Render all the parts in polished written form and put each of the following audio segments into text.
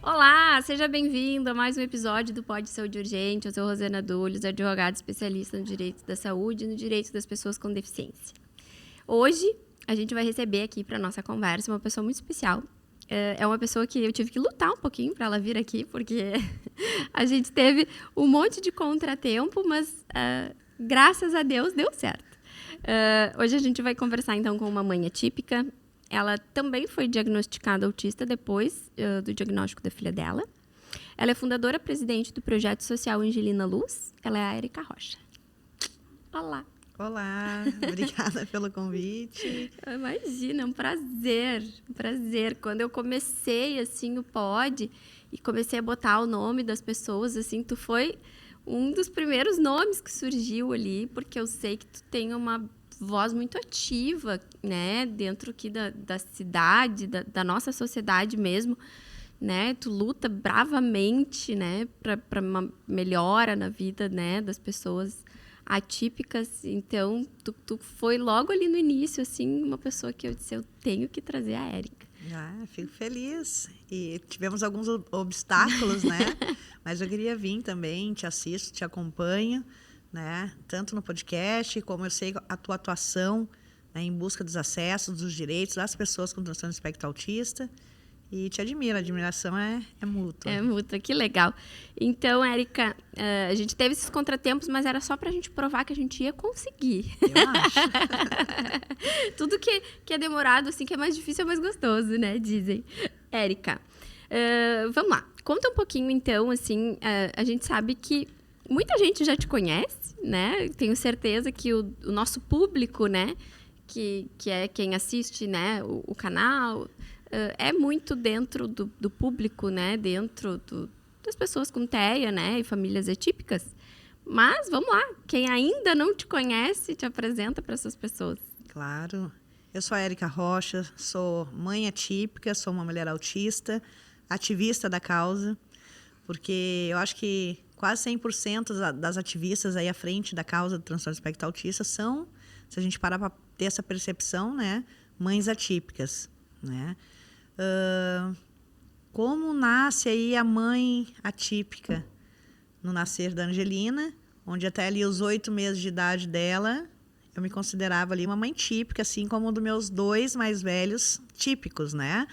Olá, seja bem-vindo a mais um episódio do Pod Saúde Urgente. Eu sou Rosana Dulles, advogada especialista no direito da saúde e no direito das pessoas com deficiência. Hoje, a gente vai receber aqui para nossa conversa uma pessoa muito especial. É uma pessoa que eu tive que lutar um pouquinho para ela vir aqui, porque a gente teve um monte de contratempo, mas graças a Deus deu certo. Hoje a gente vai conversar então com uma mãe atípica. Ela também foi diagnosticada autista depois do diagnóstico da filha dela. Ela é fundadora presidente do projeto social Angelina Luz. Ela é a Érica Rocha. Olá. Olá, obrigada pelo convite. Imagina, é um prazer, um prazer. Quando eu comecei, assim, o Pod e comecei a botar o nome das pessoas, assim, tu foi um dos primeiros nomes que surgiu ali, porque eu sei que tu tem uma voz muito ativa, né, dentro aqui da cidade, da nossa sociedade mesmo, né, tu luta bravamente, né, para uma melhora na vida, né, das pessoas atípicas. Então, tu foi logo ali no início, assim, uma pessoa que eu disse, eu tenho que trazer a Érica. Fico feliz. E tivemos alguns obstáculos, né? Mas eu queria vir também, te assisto, te acompanho, né? Tanto no podcast, como eu sei a tua atuação, né, em busca dos acessos, dos direitos das pessoas com transtorno de espectro autista. E te admiro, a admiração é mútua. É mútua, que legal. Então, Érica, a gente teve esses contratempos, mas era só pra gente provar que a gente ia conseguir. Eu acho. Tudo que é demorado, assim, que é mais difícil, é mais gostoso, né? Dizem. Érica, vamos lá. Conta um pouquinho, então, assim, a gente sabe que muita gente já te conhece, né? Tenho certeza que o nosso público, né? Que é quem assiste, né? O canal, é muito dentro do público, né? Dentro das pessoas com TEA, né? E famílias atípicas. Mas, vamos lá. Quem ainda não te conhece, te apresenta para essas pessoas. Claro. Eu sou a Érica Rocha, sou mãe atípica, sou uma mulher autista, ativista da causa, porque eu acho que quase 100% das ativistas aí à frente da causa do transtorno de espectro autista são, se a gente parar para ter essa percepção, né, mães atípicas, né? Como nasce aí a mãe atípica? No nascer da Angelina, onde até ali os 8 meses de idade dela, eu me considerava ali uma mãe típica, assim como um dos meus 2 mais velhos típicos, né?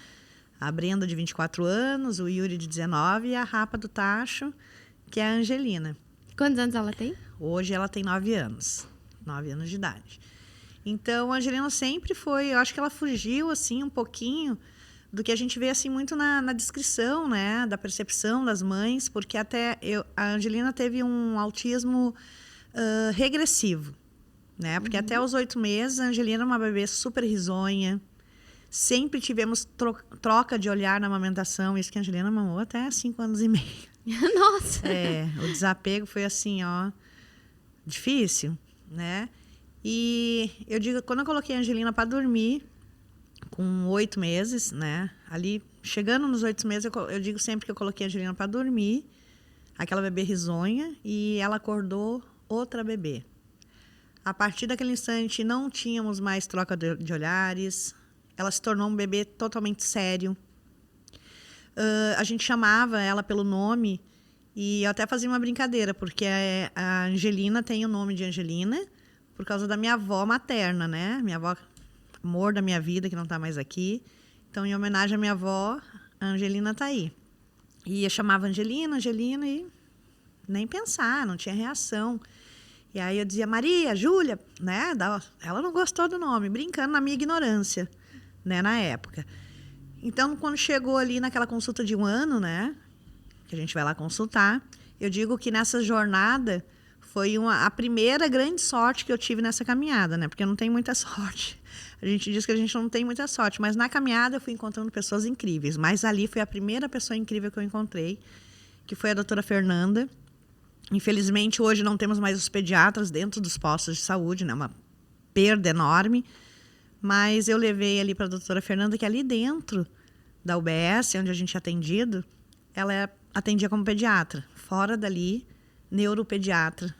A Brenda, de 24 anos, o Yuri, de 19, e a Rapa do Tacho, que é a Angelina. Quantos anos ela tem? Hoje ela tem 9 anos. 9 anos de idade. Então, a Angelina sempre foi... Eu acho que ela fugiu, assim, um pouquinho do que a gente vê, assim, muito na descrição, né? Da percepção das mães, porque até a Angelina teve um autismo regressivo, né? Porque até os 8 meses, a Angelina é uma bebê super risonha. Sempre tivemos troca de olhar na amamentação. Isso que a Angelina mamou até 5 anos e meio. Nossa! O desapego foi assim, difícil, né? E eu digo, quando eu coloquei a Angelina para dormir, com 8 meses, né? Ali, chegando nos 8 meses, eu digo sempre que eu coloquei a Angelina para dormir, aquela bebê risonha, e ela acordou outra bebê. A partir daquele instante, não tínhamos mais troca de olhares, ela se tornou um bebê totalmente sério. A gente chamava ela pelo nome, e eu até fazia uma brincadeira, porque a Angelina tem o nome de Angelina por causa da minha avó materna, né? Minha avó, amor da minha vida, que não está mais aqui. Então, em homenagem à minha avó, a Angelina está aí. E eu chamava Angelina, e nem pensar, não tinha reação. E aí eu dizia, Maria, Júlia, né? Ela não gostou do nome, brincando na minha ignorância, né? Na época. Então, quando chegou ali naquela consulta de 1 ano, né? Que a gente vai lá consultar, eu digo que nessa jornada foi a primeira grande sorte que eu tive nessa caminhada, né? Porque eu não tenho muita sorte. A gente diz que a gente não tem muita sorte, mas na caminhada eu fui encontrando pessoas incríveis. Mas ali foi a primeira pessoa incrível que eu encontrei, que foi a doutora Fernanda. Infelizmente, hoje não temos mais os pediatras dentro dos postos de saúde, né? Uma perda enorme. Mas eu levei ali para a doutora Fernanda, que ali dentro da UBS, onde a gente é atendido, ela atendia como pediatra. Fora dali, neuropediatra.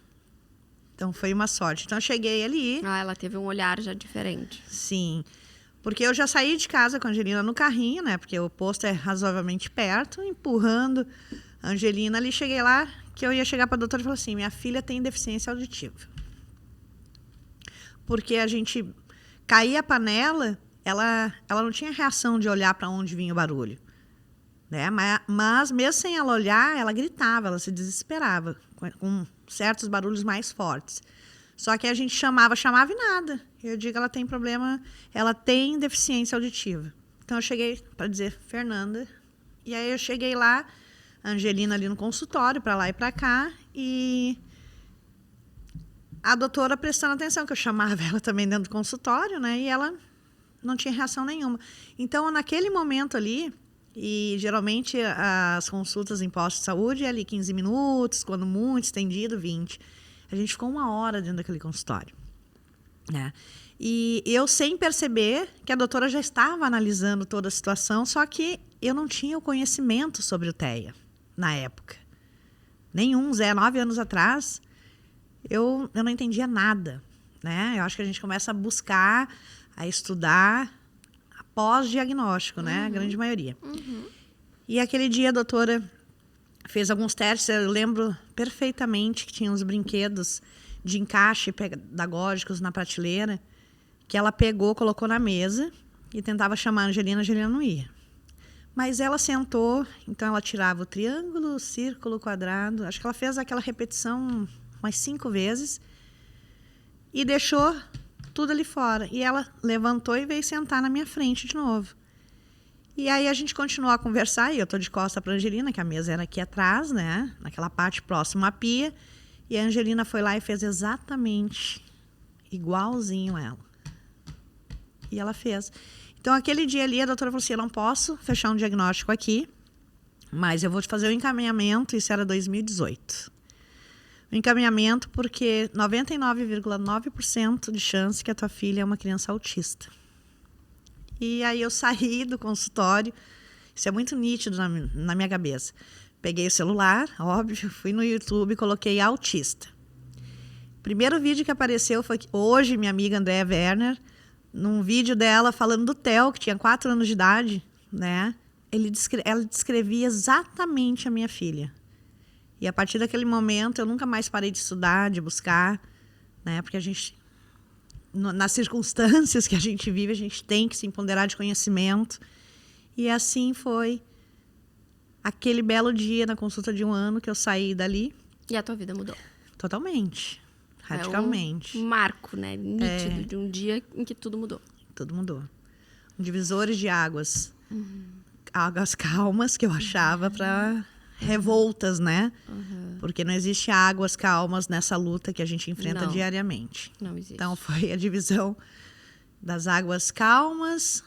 Então, foi uma sorte. Então, eu cheguei ali. Ah, ela teve um olhar já diferente. Sim. Porque eu já saí de casa com a Angelina no carrinho, né? Porque o posto é razoavelmente perto, empurrando a Angelina ali. Cheguei lá, que eu ia chegar para a doutora e falar assim, minha filha tem deficiência auditiva. Porque a gente caía a panela, ela não tinha reação de olhar para onde vinha o barulho. Né? Mas mesmo sem ela olhar, ela gritava, ela se desesperava com certos barulhos mais fortes. Só que a gente chamava e nada. Eu digo, ela tem problema, ela tem deficiência auditiva. Então eu cheguei para dizer, Fernanda, e aí eu cheguei lá, a Angelina ali no consultório, para lá e para cá, e a doutora prestando atenção, que eu chamava ela também dentro do consultório, né? E ela não tinha reação nenhuma. Então, naquele momento ali, e geralmente as consultas em posto de saúde é ali 15 minutos, quando muito estendido, 20. A gente ficou 1 hora dentro daquele consultório. Né? E eu, sem perceber, que a doutora já estava analisando toda a situação, só que eu não tinha o conhecimento sobre o TEA na época. Nenhum, 9 anos atrás, eu não entendia nada. Né? Eu acho que a gente começa a buscar, a estudar pós-diagnóstico, né? A grande maioria. E aquele dia a doutora fez alguns testes, eu lembro perfeitamente que tinha uns brinquedos de encaixe pedagógicos na prateleira, que ela pegou, colocou na mesa e tentava chamar a Angelina não ia. Mas ela sentou, então ela tirava o triângulo, o círculo, o quadrado, acho que ela fez aquela repetição umas 5 vezes e deixou tudo ali fora. E ela levantou e veio sentar na minha frente de novo. E aí a gente continuou a conversar, e eu tô de costa para a Angelina, que a mesa era aqui atrás, né? Naquela parte próxima à pia. E a Angelina foi lá e fez exatamente igualzinho ela. E ela fez. Então, aquele dia ali, a doutora falou assim, eu não posso fechar um diagnóstico aqui, mas eu vou te fazer o encaminhamento, isso era 2018. O encaminhamento porque 99,9% de chance que a tua filha é uma criança autista. E aí eu saí do consultório, isso é muito nítido na minha cabeça. Peguei o celular, óbvio, fui no YouTube e coloquei autista. O primeiro vídeo que apareceu foi hoje, minha amiga Andréa Werner, num vídeo dela falando do Theo, que tinha 4 anos de idade, né? Ela descrevia exatamente a minha filha. E a partir daquele momento, eu nunca mais parei de estudar, de buscar, né? Porque a gente, nas circunstâncias que a gente vive, a gente tem que se empoderar de conhecimento. E assim foi aquele belo dia na consulta de 1 ano que eu saí dali. E a tua vida mudou? Totalmente. Radicalmente. É um marco, né? Nítido, de um dia em que tudo mudou. Tudo mudou. Divisores de águas. Águas calmas que eu achava para revoltas, né? Porque não existe águas calmas nessa luta que a gente enfrenta diariamente. Não existe. Então foi a divisão das águas calmas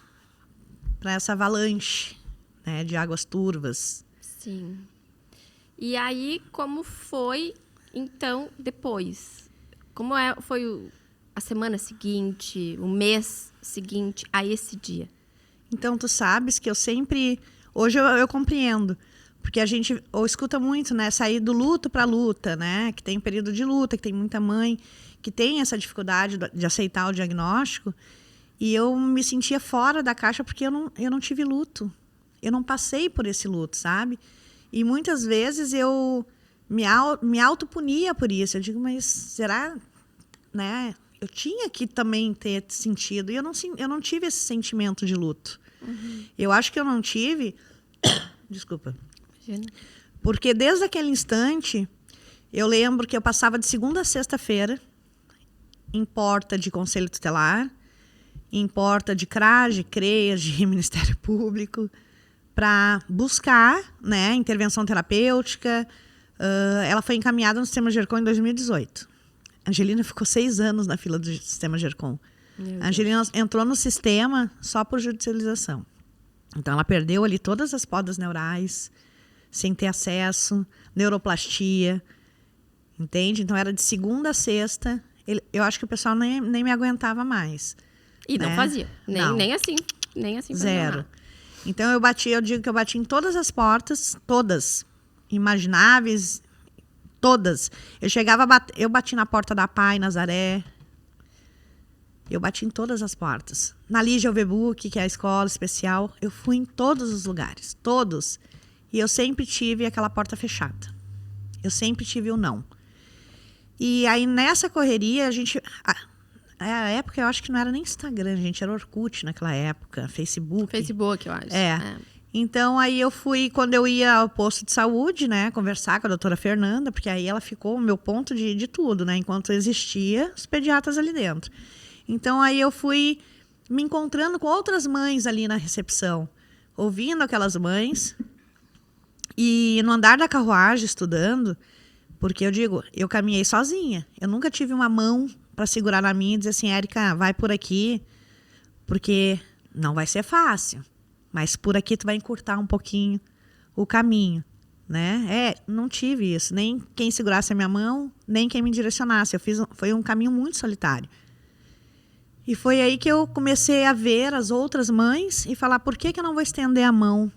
para essa avalanche, né, de águas turvas. Sim. E aí, como foi, então, depois? Como foi a semana seguinte, o mês seguinte a esse dia? Então, tu sabes que eu sempre... Hoje eu compreendo. Porque a gente escuta muito, né? Sair do luto para a luta, né? Que tem período de luta, que tem muita mãe que tem essa dificuldade de aceitar o diagnóstico. E eu me sentia fora da caixa porque eu não tive luto. Eu não passei por esse luto, sabe? E muitas vezes eu me autopunia por isso. Eu digo, mas será, né? Eu tinha que também ter sentido. E eu não tive esse sentimento de luto. Eu acho que eu não tive... Desculpa. Imagina. Porque desde aquele instante, eu lembro que eu passava de segunda a sexta-feira em porta de conselho tutelar, em porta de CRA, de CREAS, de Ministério Público, para buscar, né, intervenção terapêutica. Ela foi encaminhada no Sistema Gercom em 2018. A Angelina ficou 6 anos na fila do Sistema Gercom. A Angelina entrou no sistema só por judicialização. Então, ela perdeu ali todas as podas neurais, sem ter acesso, neuroplastia, entende? Então, era de segunda a sexta. Eu acho que o pessoal nem me aguentava mais. E não fazia. Nem assim. Zero. Então, eu digo que eu bati em todas as portas, todas, imagináveis, Todas. Eu eu bati na porta da PAI, Nazaré. Eu bati em todas as portas. Na Lígia Overbook, que é a escola especial, eu fui em todos os lugares, todos. E eu sempre tive aquela porta fechada. Eu sempre tive o não. E aí, nessa correria, a época, eu acho que não era nem Instagram, gente. Era Orkut naquela época, Facebook. Facebook, eu acho. Então, aí eu fui, quando eu ia ao posto de saúde, né, conversar com a doutora Fernanda, porque aí ela ficou o meu ponto de tudo, né, enquanto existia os pediatras ali dentro. Então, aí eu fui me encontrando com outras mães ali na recepção, ouvindo aquelas mães, e no andar da carruagem, estudando, porque eu digo, eu caminhei sozinha, eu nunca tive uma mão para segurar na minha e dizer assim, Érica, vai por aqui, porque não vai ser fácil. Mas por aqui tu vai encurtar um pouquinho o caminho, né? Não tive isso. Nem quem segurasse a minha mão, nem quem me direcionasse. Foi um caminho muito solitário. E foi aí que eu comecei a ver as outras mães e falar, por que eu não vou estender a mão?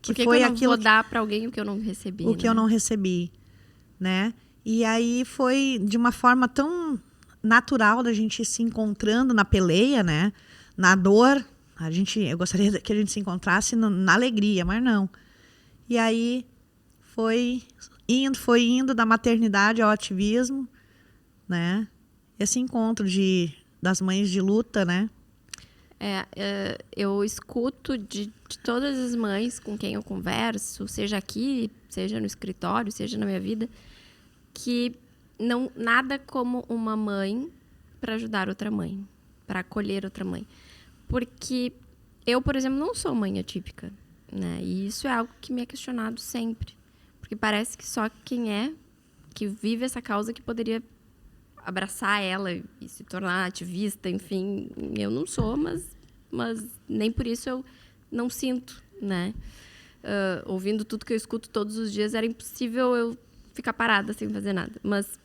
Por que eu não vou dar para alguém o que eu não recebi? O que eu não recebi, né? E aí foi de uma forma tão natural da gente se encontrando na peleia, né? Na dor. Eu gostaria que a gente se encontrasse na alegria, mas não. E aí foi indo da maternidade ao ativismo, né? Esse encontro das mães de luta, né? Eu escuto de todas as mães com quem eu converso, seja aqui, seja no escritório, seja na minha vida, que nada como uma mãe para ajudar outra mãe, para acolher outra mãe. Porque eu, por exemplo, não sou mãe atípica, né? E isso é algo que me é questionado sempre. Porque parece que só quem que vive essa causa que poderia abraçar ela e se tornar ativista, enfim. Eu não sou, mas nem por isso eu não sinto, né? Ouvindo tudo que eu escuto todos os dias, era impossível eu ficar parada sem fazer nada. Mas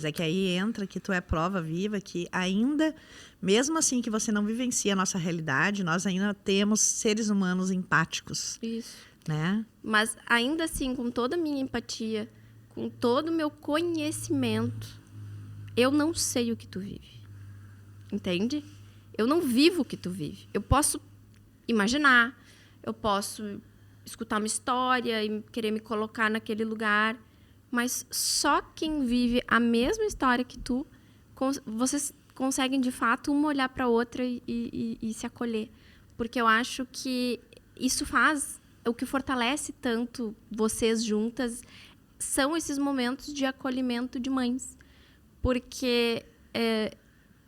é que aí entra que tu é prova viva que ainda, mesmo assim que você não vivencia a nossa realidade, nós ainda temos seres humanos empáticos. Isso. Né? Mas ainda assim, com toda a minha empatia, com todo o meu conhecimento, eu não sei o que tu vive. Entende? Eu não vivo o que tu vive. Eu posso imaginar, eu posso escutar uma história e querer me colocar naquele lugar, mas só quem vive a mesma história que tu, vocês conseguem, de fato, uma olhar para a outra e se acolher. Porque eu acho que isso faz... O que fortalece tanto vocês juntas são esses momentos de acolhimento de mães. Porque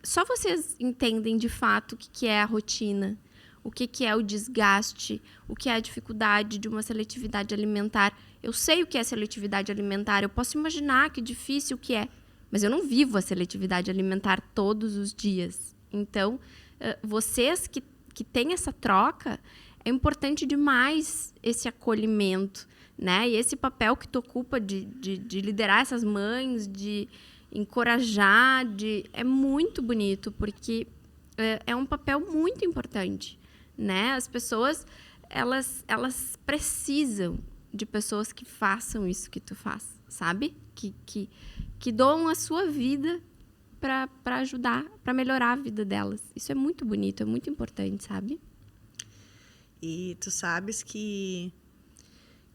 só vocês entendem, de fato, o que é a rotina, o que é o desgaste, o que é a dificuldade de uma seletividade alimentar. Eu sei o que é seletividade alimentar, eu posso imaginar que difícil que é, mas eu não vivo a seletividade alimentar todos os dias. Então, vocês que têm essa troca, é importante demais esse acolhimento, né? E esse papel que tu ocupa de liderar essas mães, de encorajar, é muito bonito, porque é um papel muito importante, né? As pessoas, elas precisam de pessoas que façam isso que tu faz, sabe? Que doam a sua vida para ajudar, para melhorar a vida delas. Isso é muito bonito, é muito importante, sabe? E tu sabes que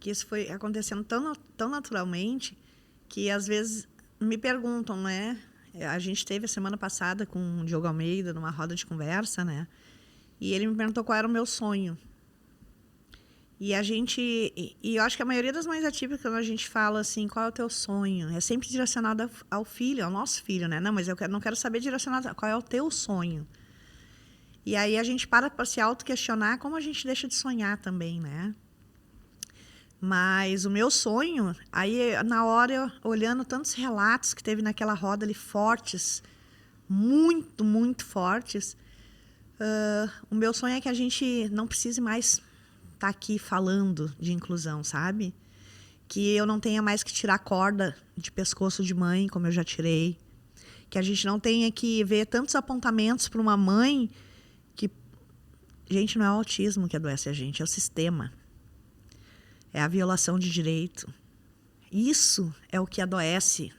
isso foi acontecendo tão naturalmente que, às vezes, me perguntam, né? A gente teve a semana passada com o Diogo Almeida numa roda de conversa, né? E ele me perguntou qual era o meu sonho. E eu acho que a maioria das mães atípicas, quando a gente fala assim, qual é o teu sonho? É sempre direcionado ao filho, ao nosso filho, né? Não, mas não quero saber direcionado qual é o teu sonho. E aí a gente para se auto-questionar como a gente deixa de sonhar também, né? Mas o meu sonho, aí na hora, olhando tantos relatos que teve naquela roda ali, fortes, muito, muito fortes, o meu sonho é que a gente não precise mais estar aqui falando de inclusão, sabe? Que eu não tenha mais que tirar corda de pescoço de mãe, como eu já tirei. Que a gente não tenha que ver tantos apontamentos para uma mãe que... Gente, não é o autismo que adoece a gente, é o sistema. É a violação de direito. Isso é o que adoece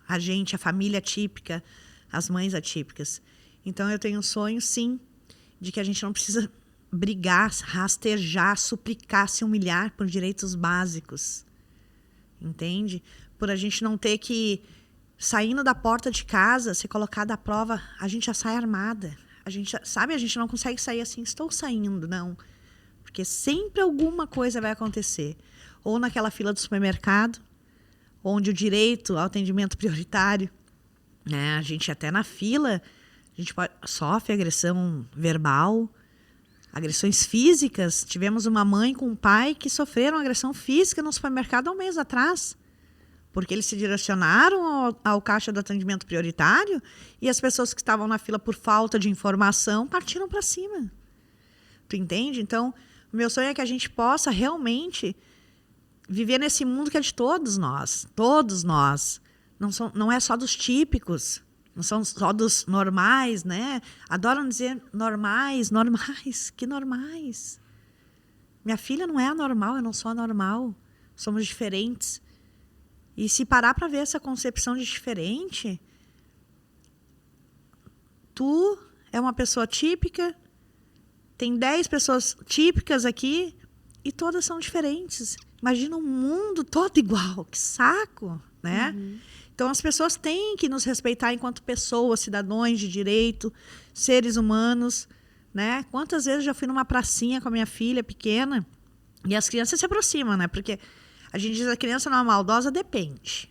a gente, a família atípica, as mães atípicas. Então, eu tenho um sonho, sim, de que a gente não precisa brigar, rastejar, suplicar, se humilhar por direitos básicos. Entende? Por a gente não ter que, saindo da porta de casa, ser colocada à prova, a gente já sai armada. A gente não consegue sair assim, estou saindo, não. Porque sempre alguma coisa vai acontecer. Ou naquela fila do supermercado, onde o direito ao atendimento prioritário, né? A gente até na fila, a gente sofre agressão verbal, agressões físicas. Tivemos uma mãe com um pai que sofreram agressão física no supermercado há um mês atrás. Porque eles se direcionaram ao caixa do atendimento prioritário e as pessoas que estavam na fila por falta de informação partiram para cima. Tu entende? Então, o meu sonho é que a gente possa realmente viver nesse mundo que é de todos nós. Todos nós. Não é só dos típicos. Não são só dos normais, né? Adoram dizer normais. Que normais? Minha filha não é anormal, eu não sou anormal. Somos diferentes. E se parar para ver essa concepção de diferente, tu é uma pessoa típica, tem 10 pessoas típicas aqui e todas são diferentes. Imagina um mundo todo igual, que saco, né? Uhum. Então as pessoas têm que nos respeitar enquanto pessoas, cidadãos de direito, seres humanos, né? Quantas vezes eu já fui numa pracinha com a minha filha pequena e as crianças se aproximam, né? Porque a gente diz que a criança não é maldosa, depende.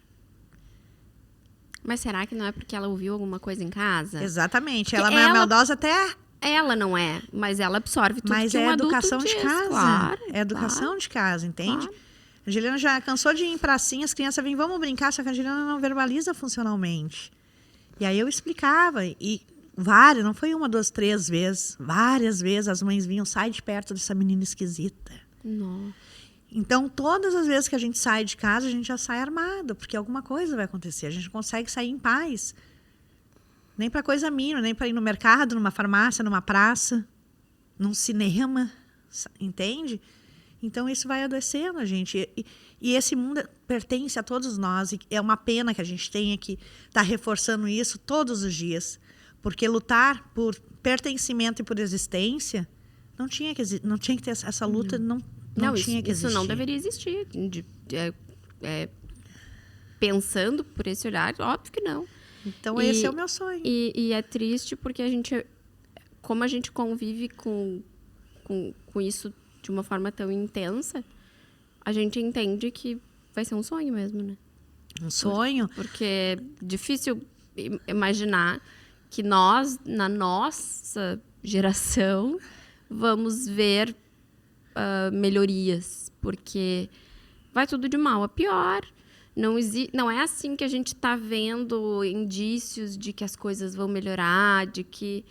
Mas será que não é porque ela ouviu alguma coisa em casa? Exatamente. Ela não é maldosa até... Ela não é, mas ela absorve tudo mas que um adulto diz. Mas é educação de casa. Claro, é educação de casa, entende? Claro. A Angelina já cansou de ir em pracinha, as crianças vêm, vamos brincar, só que a Angelina não verbaliza funcionalmente. E aí eu explicava, e várias, não foi uma, duas, três vezes, várias vezes as mães vinham, sai de perto dessa menina esquisita. Não. Então, todas as vezes que a gente sai de casa, a gente já sai armado, porque alguma coisa vai acontecer. A gente não consegue sair em paz. Nem para coisa mínima, nem para ir no mercado, numa farmácia, numa praça, num cinema, entende? Então, isso vai adoecendo a gente. E esse mundo pertence a todos nós. E é uma pena que a gente tenha que estar reforçando isso todos os dias. Porque lutar por pertencimento e por existência, não tinha que ter essa luta, não tinha que existir. Isso não deveria existir. Pensando por esse olhar, óbvio que não. Então, esse é o meu sonho. E é triste porque como a gente convive com isso de uma forma tão intensa, a gente entende que vai ser um sonho mesmo, né? Um sonho? Porque é difícil imaginar que nós, na nossa geração, vamos ver melhorias, porque vai tudo de mal a pior. Não é assim que a gente está vendo indícios de que as coisas vão melhorar, de que,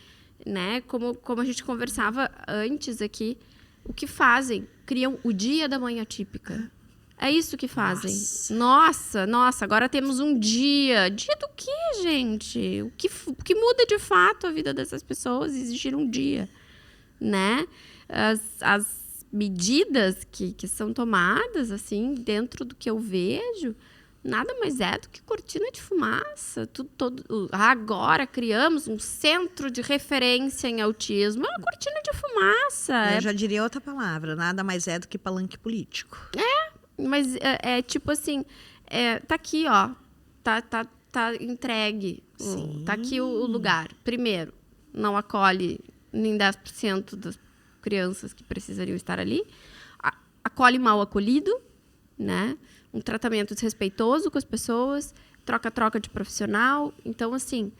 né, como a gente conversava antes aqui, o que fazem? Criam o dia da mãe atípica. É isso que fazem. Nossa, agora temos um dia. Dia do quê, gente? O que muda de fato a vida dessas pessoas? Existir um dia, né? As medidas que são tomadas, assim, dentro do que eu vejo, nada mais é do que cortina de fumaça. Agora criamos um centro de referência em autismo. É uma cortina de fumaça. Eu já diria outra palavra. Nada mais é do que palanque político. Mas é tipo assim, tá aqui, ó. Tá entregue. Sim. Tá aqui o lugar. Primeiro, não acolhe nem 10% das crianças que precisariam estar ali. Acolhe mal acolhido, né? Um tratamento desrespeitoso com as pessoas, troca de profissional. Então, assim,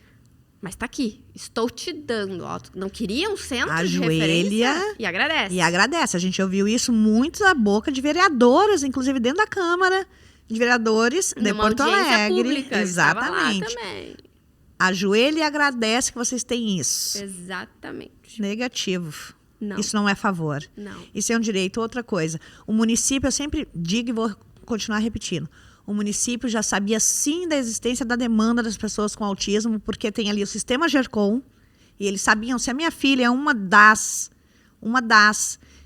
mas tá aqui. Estou te dando. Ó, não queria um centro de referência? E agradece. E agradece. A gente ouviu isso muito da boca de vereadoras, inclusive dentro da Câmara de Vereadores de Porto Alegre. Pública, exatamente. Estava lá também. Ajoelha e agradece que vocês têm isso. Exatamente. Negativo. Não. Isso não é favor. Não. Isso é um direito. Outra coisa. O município, eu sempre digo e vou continuar repetindo. O município já sabia sim da existência da demanda das pessoas com autismo, porque tem ali o sistema GERCOM, e eles sabiam, se a minha filha é uma das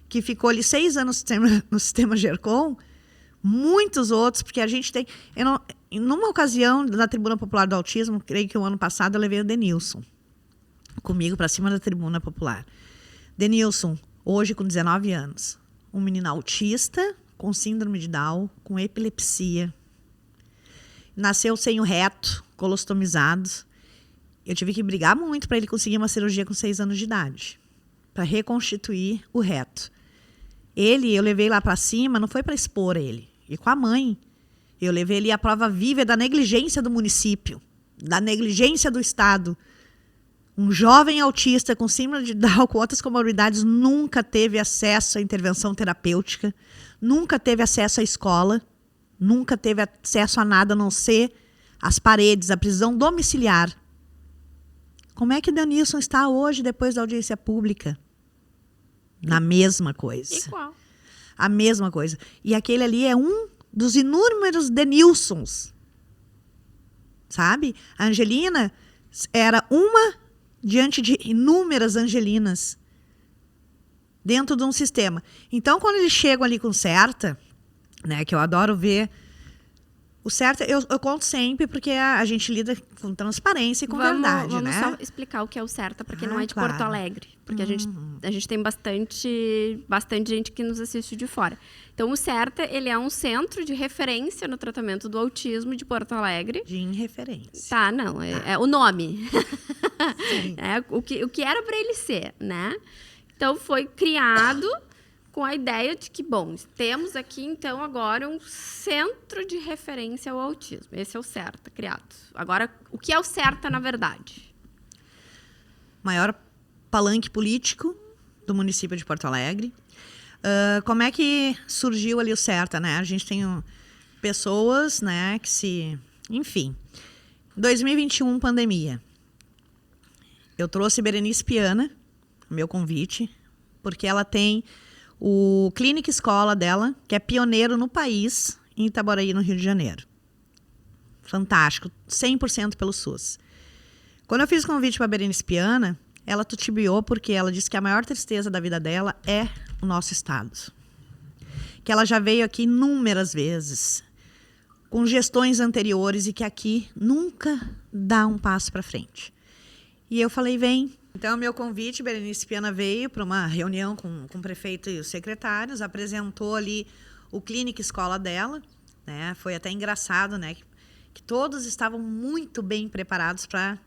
que ficou ali 6 anos no sistema GERCOM, muitos outros, porque a gente tem... Numa ocasião, na Tribuna Popular do Autismo, creio que o ano passado, eu levei o Denilson comigo para cima da Tribuna Popular. Denilson, hoje com 19 anos, um menino autista, com síndrome de Down, com epilepsia. Nasceu sem o reto, colostomizado. Eu tive que brigar muito para ele conseguir uma cirurgia com 6 anos de idade, para reconstituir o reto. Eu levei lá para cima, não foi para expor ele. E com a mãe, eu levei ele à prova viva da negligência do município, da negligência do Estado. Um jovem autista com síndrome de Down, com outras comorbidades, nunca teve acesso à intervenção terapêutica, nunca teve acesso à escola, nunca teve acesso a nada a não ser as paredes, a prisão domiciliar. Como é que Denilson está hoje, depois da audiência pública? Na mesma coisa. Igual. A mesma coisa. E aquele ali é um dos inúmeros Denilsons. Sabe? A Angelina era uma diante de inúmeras Angelinas dentro de um sistema. Então, quando eles chegam ali com certa, né, que eu adoro ver, o certo, eu conto sempre, porque a gente lida com transparência e com verdade, vamos né? só explicar o que é o Certa, para quem não é de claro. Porto Alegre. Porque a gente tem bastante gente que nos assiste de fora. Então, o Certa, ele é um centro de referência no tratamento do autismo de Porto Alegre. De referência. Tá, não, é o nome. É o que era para ele ser, né? Então, foi criado com a ideia de que, bom, temos aqui, então, agora um centro de referência ao autismo. Esse é o Certa, criado. Agora, o que é o Certa, na verdade? Maior palanque político do município de Porto Alegre. Como é que surgiu ali o Certa, né? A gente tem pessoas, né, que se... Enfim. 2021, pandemia. Eu trouxe Berenice Piana, meu convite, porque ela tem o Clínica Escola dela, que é pioneiro no país, em Itaboraí, no Rio de Janeiro. Fantástico, 100% pelo SUS. Quando eu fiz o convite para a Berenice Piana, ela titubeou porque ela disse que a maior tristeza da vida dela é o nosso estado. Que ela já veio aqui inúmeras vezes, com gestões anteriores, e que aqui nunca dá um passo para frente. E eu falei, vem. Então, o meu convite, Berenice Piana veio para uma reunião com o prefeito e os secretários, apresentou ali o Clínica Escola dela, né? Foi até engraçado, né? Que todos estavam muito bem preparados para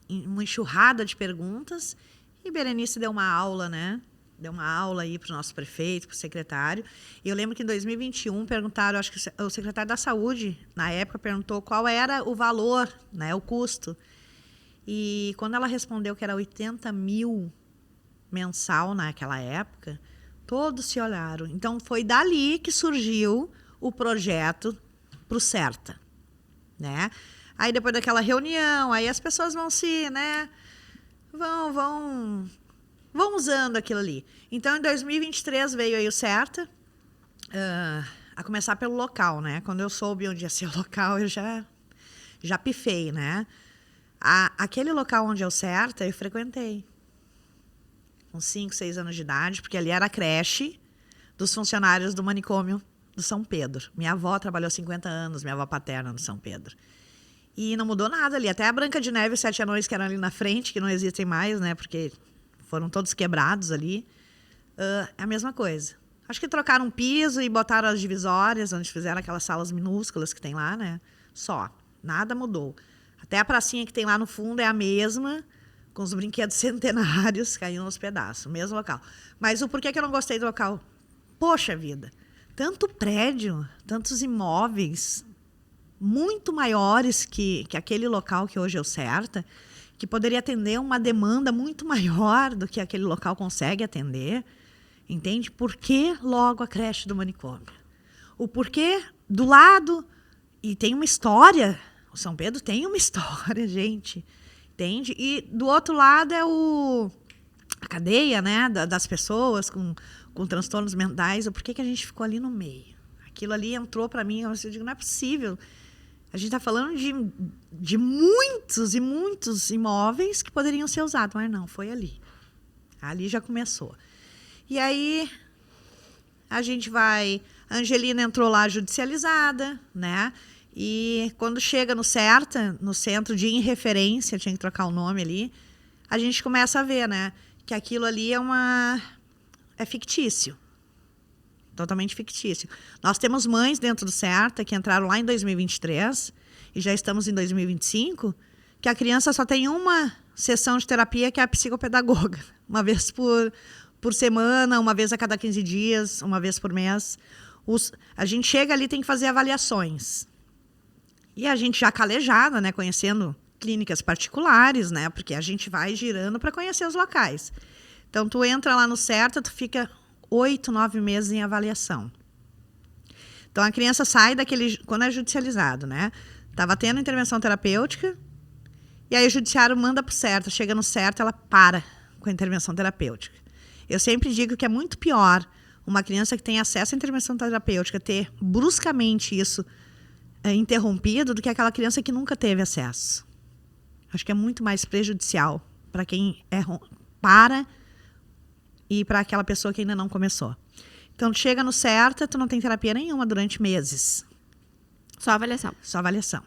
uma enxurrada de perguntas, e Berenice deu uma aula, né? Deu uma aula aí para o nosso prefeito, para o secretário. E eu lembro que em 2021 perguntaram, acho que o secretário da Saúde, na época, perguntou qual era o valor, né? O custo. E quando ela respondeu que era 80 mil mensal naquela época, todos se olharam. Então, foi dali que surgiu o projeto para o Certa, né? Aí, depois daquela reunião, aí as pessoas vão se, né? Vão usando aquilo ali. Então, em 2023 veio aí o Certa, a começar pelo local, né? Quando eu soube onde ia ser o local, eu já pifei, né? Aquele local onde é o Certa, eu frequentei. Com 5, 6 anos de idade, porque ali era a creche dos funcionários do manicômio do São Pedro. Minha avó trabalhou 50 anos, minha avó paterna no São Pedro. E não mudou nada ali. Até a Branca de Neve e os 7 Anões, que eram ali na frente, que não existem mais, né? Porque foram todos quebrados ali. É a mesma coisa. Acho que trocaram um piso e botaram as divisórias, onde fizeram aquelas salas minúsculas que tem lá, né? Só. Nada mudou. Até a pracinha que tem lá no fundo é a mesma, com os brinquedos centenários caindo aos pedaços. Mesmo local. Mas o porquê que eu não gostei do local? Poxa vida, tanto prédio, tantos imóveis muito maiores que aquele local que hoje é o Certa, que poderia atender uma demanda muito maior do que aquele local consegue atender, entende? Por que logo a creche do manicômio? O porquê do lado, e tem uma história, o São Pedro tem uma história, gente, entende? E do outro lado é a cadeia, né, das pessoas com transtornos mentais. Por que a gente ficou ali no meio? Aquilo ali entrou para mim, eu digo, não é possível. A gente está falando de muitos e muitos imóveis que poderiam ser usados, mas não, foi ali. Ali já começou. E aí a gente vai A Angelina entrou lá judicializada, né? E quando chega no CERTA, no Centro de Referência, tinha que trocar o nome ali, a gente começa a ver, né? Que aquilo ali é fictício. Totalmente fictício. Nós temos mães dentro do CERTA que entraram lá em 2023 e já estamos em 2025, que a criança só tem uma sessão de terapia, que é a psicopedagoga. Uma vez por semana, uma vez a cada 15 dias, uma vez por mês. A gente chega ali e tem que fazer avaliações. E a gente já calejada, né, conhecendo clínicas particulares, né, porque a gente vai girando para conhecer os locais. Então, tu entra lá no CERTA, tu fica 8, 9 meses em avaliação. Então, a criança sai quando é judicializado, né? Estava tendo intervenção terapêutica, e aí o judiciário manda para o CERTA. Chega no CERTA, ela para com a intervenção terapêutica. Eu sempre digo que é muito pior uma criança que tem acesso à intervenção terapêutica ter bruscamente isso interrompido do que aquela criança que nunca teve acesso. Acho que é muito mais prejudicial para quem para e para aquela pessoa que ainda não começou. Então, tu chega no CERTA, tu não tem terapia nenhuma durante meses. Só avaliação. Só avaliação.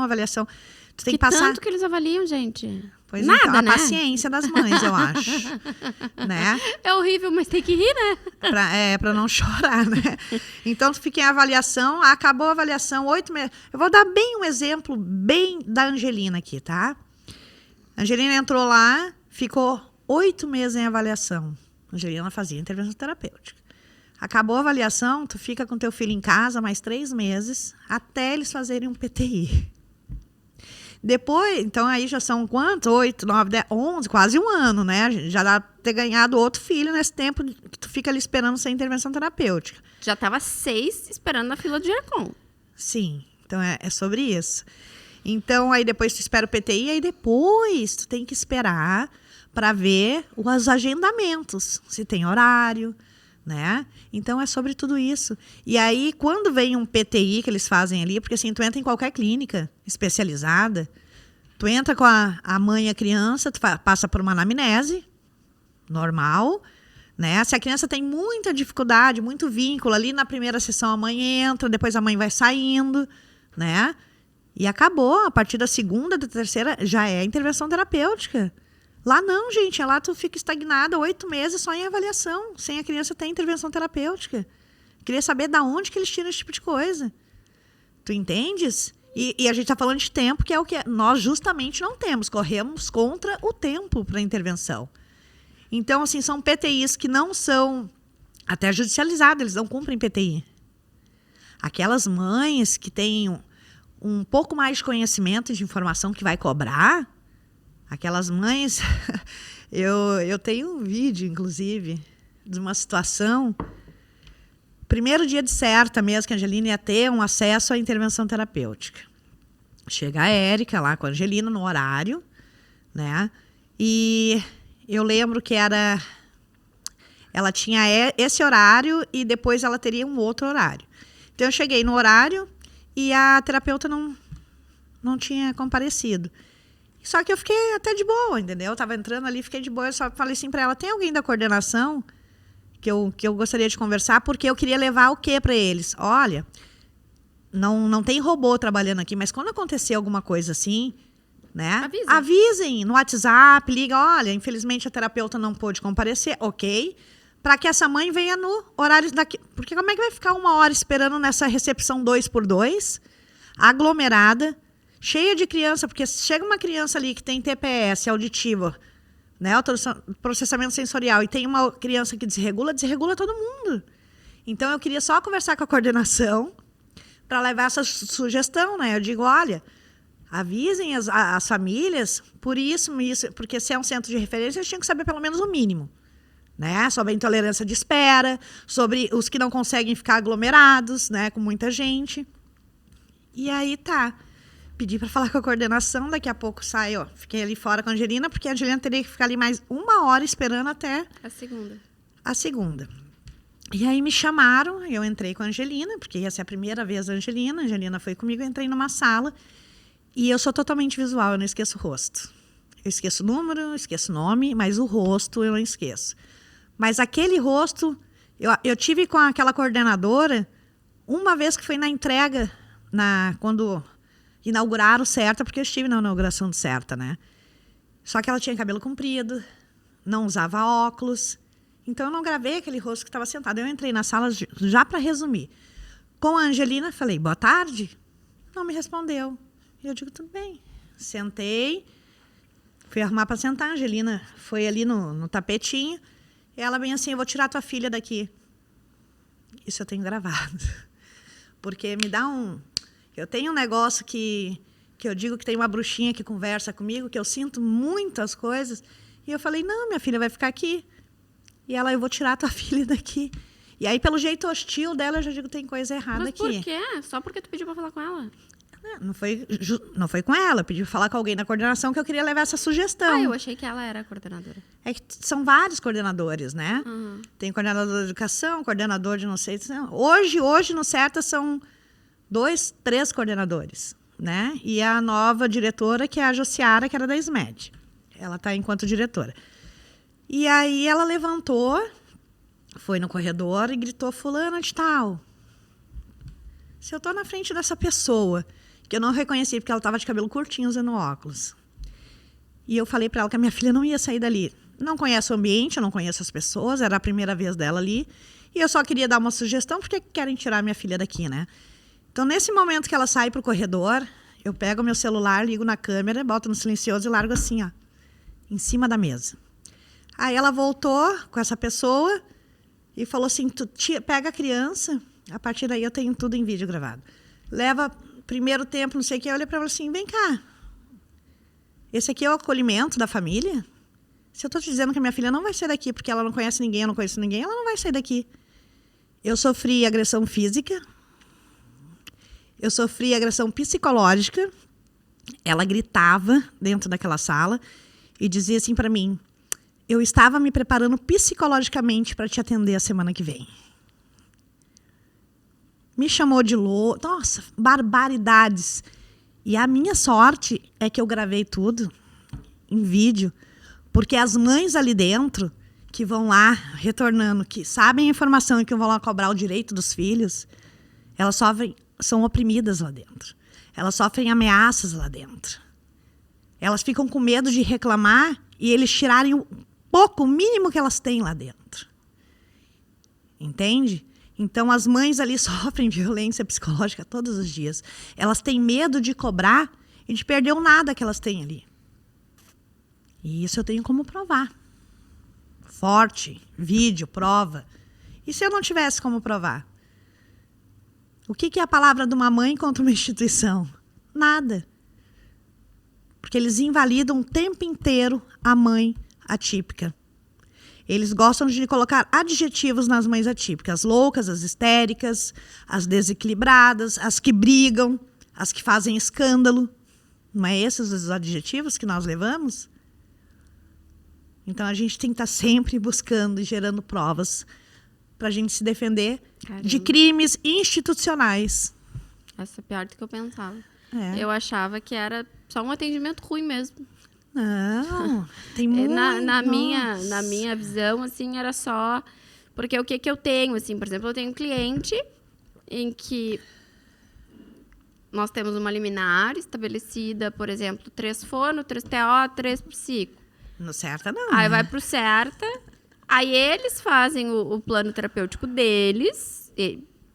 Avaliação. Tu tem que passar... tanto que eles avaliam, gente? Pois nada, então, a né? paciência das mães, eu acho. Né? É horrível, mas tem que rir, né? Pra não chorar, né? Então, tu fica em avaliação, acabou a avaliação, 8 meses. Eu vou dar bem um exemplo, bem da Angelina aqui, tá? A Angelina entrou lá, ficou 8 meses em avaliação. A Angelina fazia intervenção terapêutica. Acabou a avaliação, tu fica com teu filho em casa mais 3 meses, até eles fazerem um PTI. Depois, então aí já são quantos? 8, 9, 10, 11, quase um ano, né? Já dá pra ter ganhado outro filho nesse tempo que tu fica ali esperando sem intervenção terapêutica. Já tava 6 esperando na fila do GERCOM. Sim, então é sobre isso. Então aí depois tu espera o PTI, aí depois tu tem que esperar para ver os agendamentos, se tem horário, né? Então é sobre tudo isso. E aí quando vem um PTI que eles fazem ali, porque assim, tu entra em qualquer clínica especializada, tu entra com a mãe e a criança, tu passa por uma anamnese normal, né? Se a criança tem muita dificuldade, muito vínculo, ali na primeira sessão a mãe entra, depois a mãe vai saindo, né? E acabou, a partir da segunda, da terceira, já é intervenção terapêutica. Lá não, gente, lá tu fica estagnada 8 meses só em avaliação, sem a criança ter intervenção terapêutica. Queria saber de onde que eles tiram esse tipo de coisa. Tu entendes? E a gente está falando de tempo, que é o que nós justamente não temos. Corremos contra o tempo para intervenção. Então, assim, são PTIs que não são até judicializados, eles não cumprem PTI. Aquelas mães que têm um pouco mais de conhecimento de informação que vai cobrar, aquelas mães... eu tenho um vídeo, inclusive, de uma situação... Primeiro dia de CERTA mesmo, que a Angelina ia ter um acesso à intervenção terapêutica. Chega a Érica lá com a Angelina no horário, né? E eu lembro que ela tinha esse horário e depois ela teria um outro horário. Então eu cheguei no horário e a terapeuta não tinha comparecido. Só que eu fiquei até de boa, entendeu? Eu tava entrando ali, fiquei de boa, eu só falei assim para ela, tem alguém da coordenação que eu gostaria de conversar, porque eu queria levar o quê para eles? Olha, não tem robô trabalhando aqui, mas quando acontecer alguma coisa assim, né? Avisem no WhatsApp, liga, olha, infelizmente a terapeuta não pôde comparecer, ok? Para que essa mãe venha no horário daqui. Porque como é que vai ficar 1 hora esperando nessa recepção 2x2, aglomerada, cheia de criança, porque chega uma criança ali que tem TPS auditiva, né, processamento sensorial, e tem uma criança que desregula todo mundo. Então, eu queria só conversar com a coordenação para levar essa sugestão, né? Eu digo, olha, avisem as famílias por isso, porque se é um centro de referência, eles tinham que saber pelo menos o mínimo, né? Sobre a intolerância de espera, sobre os que não conseguem ficar aglomerados, né, com muita gente. E aí, tá. Pedi para falar com a coordenação, daqui a pouco saio, fiquei ali fora com a Angelina, porque a Angelina teria que ficar ali mais 1 hora esperando até a segunda. E aí me chamaram, eu entrei com a Angelina, porque ia ser a primeira vez da Angelina. A Angelina foi comigo, eu entrei numa sala e eu sou totalmente visual, eu não esqueço o rosto. Eu esqueço o número, esqueço o nome, mas o rosto eu não esqueço. Mas aquele rosto, Eu tive com aquela coordenadora uma vez que foi na entrega, quando inauguraram o CERTA, porque eu estive na inauguração do CERTA, né? Só que ela tinha cabelo comprido, não usava óculos. Então, eu não gravei aquele rosto que estava sentado. Eu entrei na sala, já para resumir. Com a Angelina, falei, boa tarde. Não me respondeu. Eu digo, tudo bem. Sentei, fui arrumar para sentar. A Angelina foi ali no tapetinho. E ela bem assim, eu vou tirar tua filha daqui. Isso eu tenho gravado. Porque me dá Eu tenho um negócio que eu digo que tem uma bruxinha que conversa comigo, que eu sinto muitas coisas. E eu falei, não, minha filha vai ficar aqui. E ela, eu vou tirar tua filha daqui. E aí, pelo jeito hostil dela, eu já digo que tem coisa errada aqui. Mas por quê? Só porque tu pediu pra falar com ela? Não foi com ela. Eu pedi pra falar com alguém na coordenação que eu queria levar essa sugestão. Eu achei que ela era a coordenadora. É que são vários coordenadores, né? Uhum. Tem coordenador de educação, coordenador de não sei... Hoje no CERTA, são 2, 3 coordenadores, né? E a nova diretora, que é a Josiara, que era da SMED. Ela está enquanto diretora. E aí ela levantou, foi no corredor e gritou, fulana de tal. Se eu estou na frente dessa pessoa, que eu não reconheci porque ela estava de cabelo curtinho usando óculos, e eu falei para ela que a minha filha não ia sair dali. Não conheço o ambiente, eu não conheço as pessoas, era a primeira vez dela ali, e eu só queria dar uma sugestão, porque querem tirar minha filha daqui, né? Então, nesse momento que ela sai para o corredor, eu pego meu celular, ligo na câmera, boto no silencioso e largo assim, ó, em cima da mesa. Aí ela voltou com essa pessoa e falou assim, pega a criança, a partir daí eu tenho tudo em vídeo gravado. Leva primeiro tempo, não sei o que, eu olhei para ela assim, vem cá, esse aqui é o acolhimento da família? Se eu estou te dizendo que a minha filha não vai sair daqui porque ela não conhece ninguém, eu não conheço ninguém, ela não vai sair daqui. Eu sofri agressão física, eu sofri agressão psicológica, ela gritava dentro daquela sala e dizia assim para mim, eu estava me preparando psicologicamente para te atender a semana que vem. Me chamou de louco, nossa, barbaridades. E a minha sorte é que eu gravei tudo em vídeo, porque as mães ali dentro, que vão lá retornando, que sabem a informação e que vão lá cobrar o direito dos filhos, elas são oprimidas lá dentro. Elas sofrem ameaças lá dentro. Elas ficam com medo de reclamar e eles tirarem o mínimo que elas têm lá dentro. Entende? Então, as mães ali sofrem violência psicológica todos os dias. Elas têm medo de cobrar e de perder o nada que elas têm ali. E isso eu tenho como provar. Forte, vídeo, prova. E se eu não tivesse como provar? O que é a palavra de uma mãe contra uma instituição? Nada. Porque eles invalidam o tempo inteiro a mãe atípica. Eles gostam de colocar adjetivos nas mães atípicas. As loucas, as histéricas, as desequilibradas, as que brigam, as que fazem escândalo. Não é esses os adjetivos que nós levamos? Então, a gente tem que estar sempre buscando e gerando provas para a gente se defender de crimes institucionais. Essa é pior do que eu pensava. É. Eu achava que era só um atendimento ruim mesmo. Não, tem muito. Na minha visão, assim, era só... Porque o que eu tenho, assim, por exemplo, eu tenho um cliente em que nós temos uma liminar estabelecida, por exemplo, 3 fono, 3 TO, 3 psico. No CERTA, não. Aí né? vai pro CERTA, aí eles fazem o plano terapêutico deles,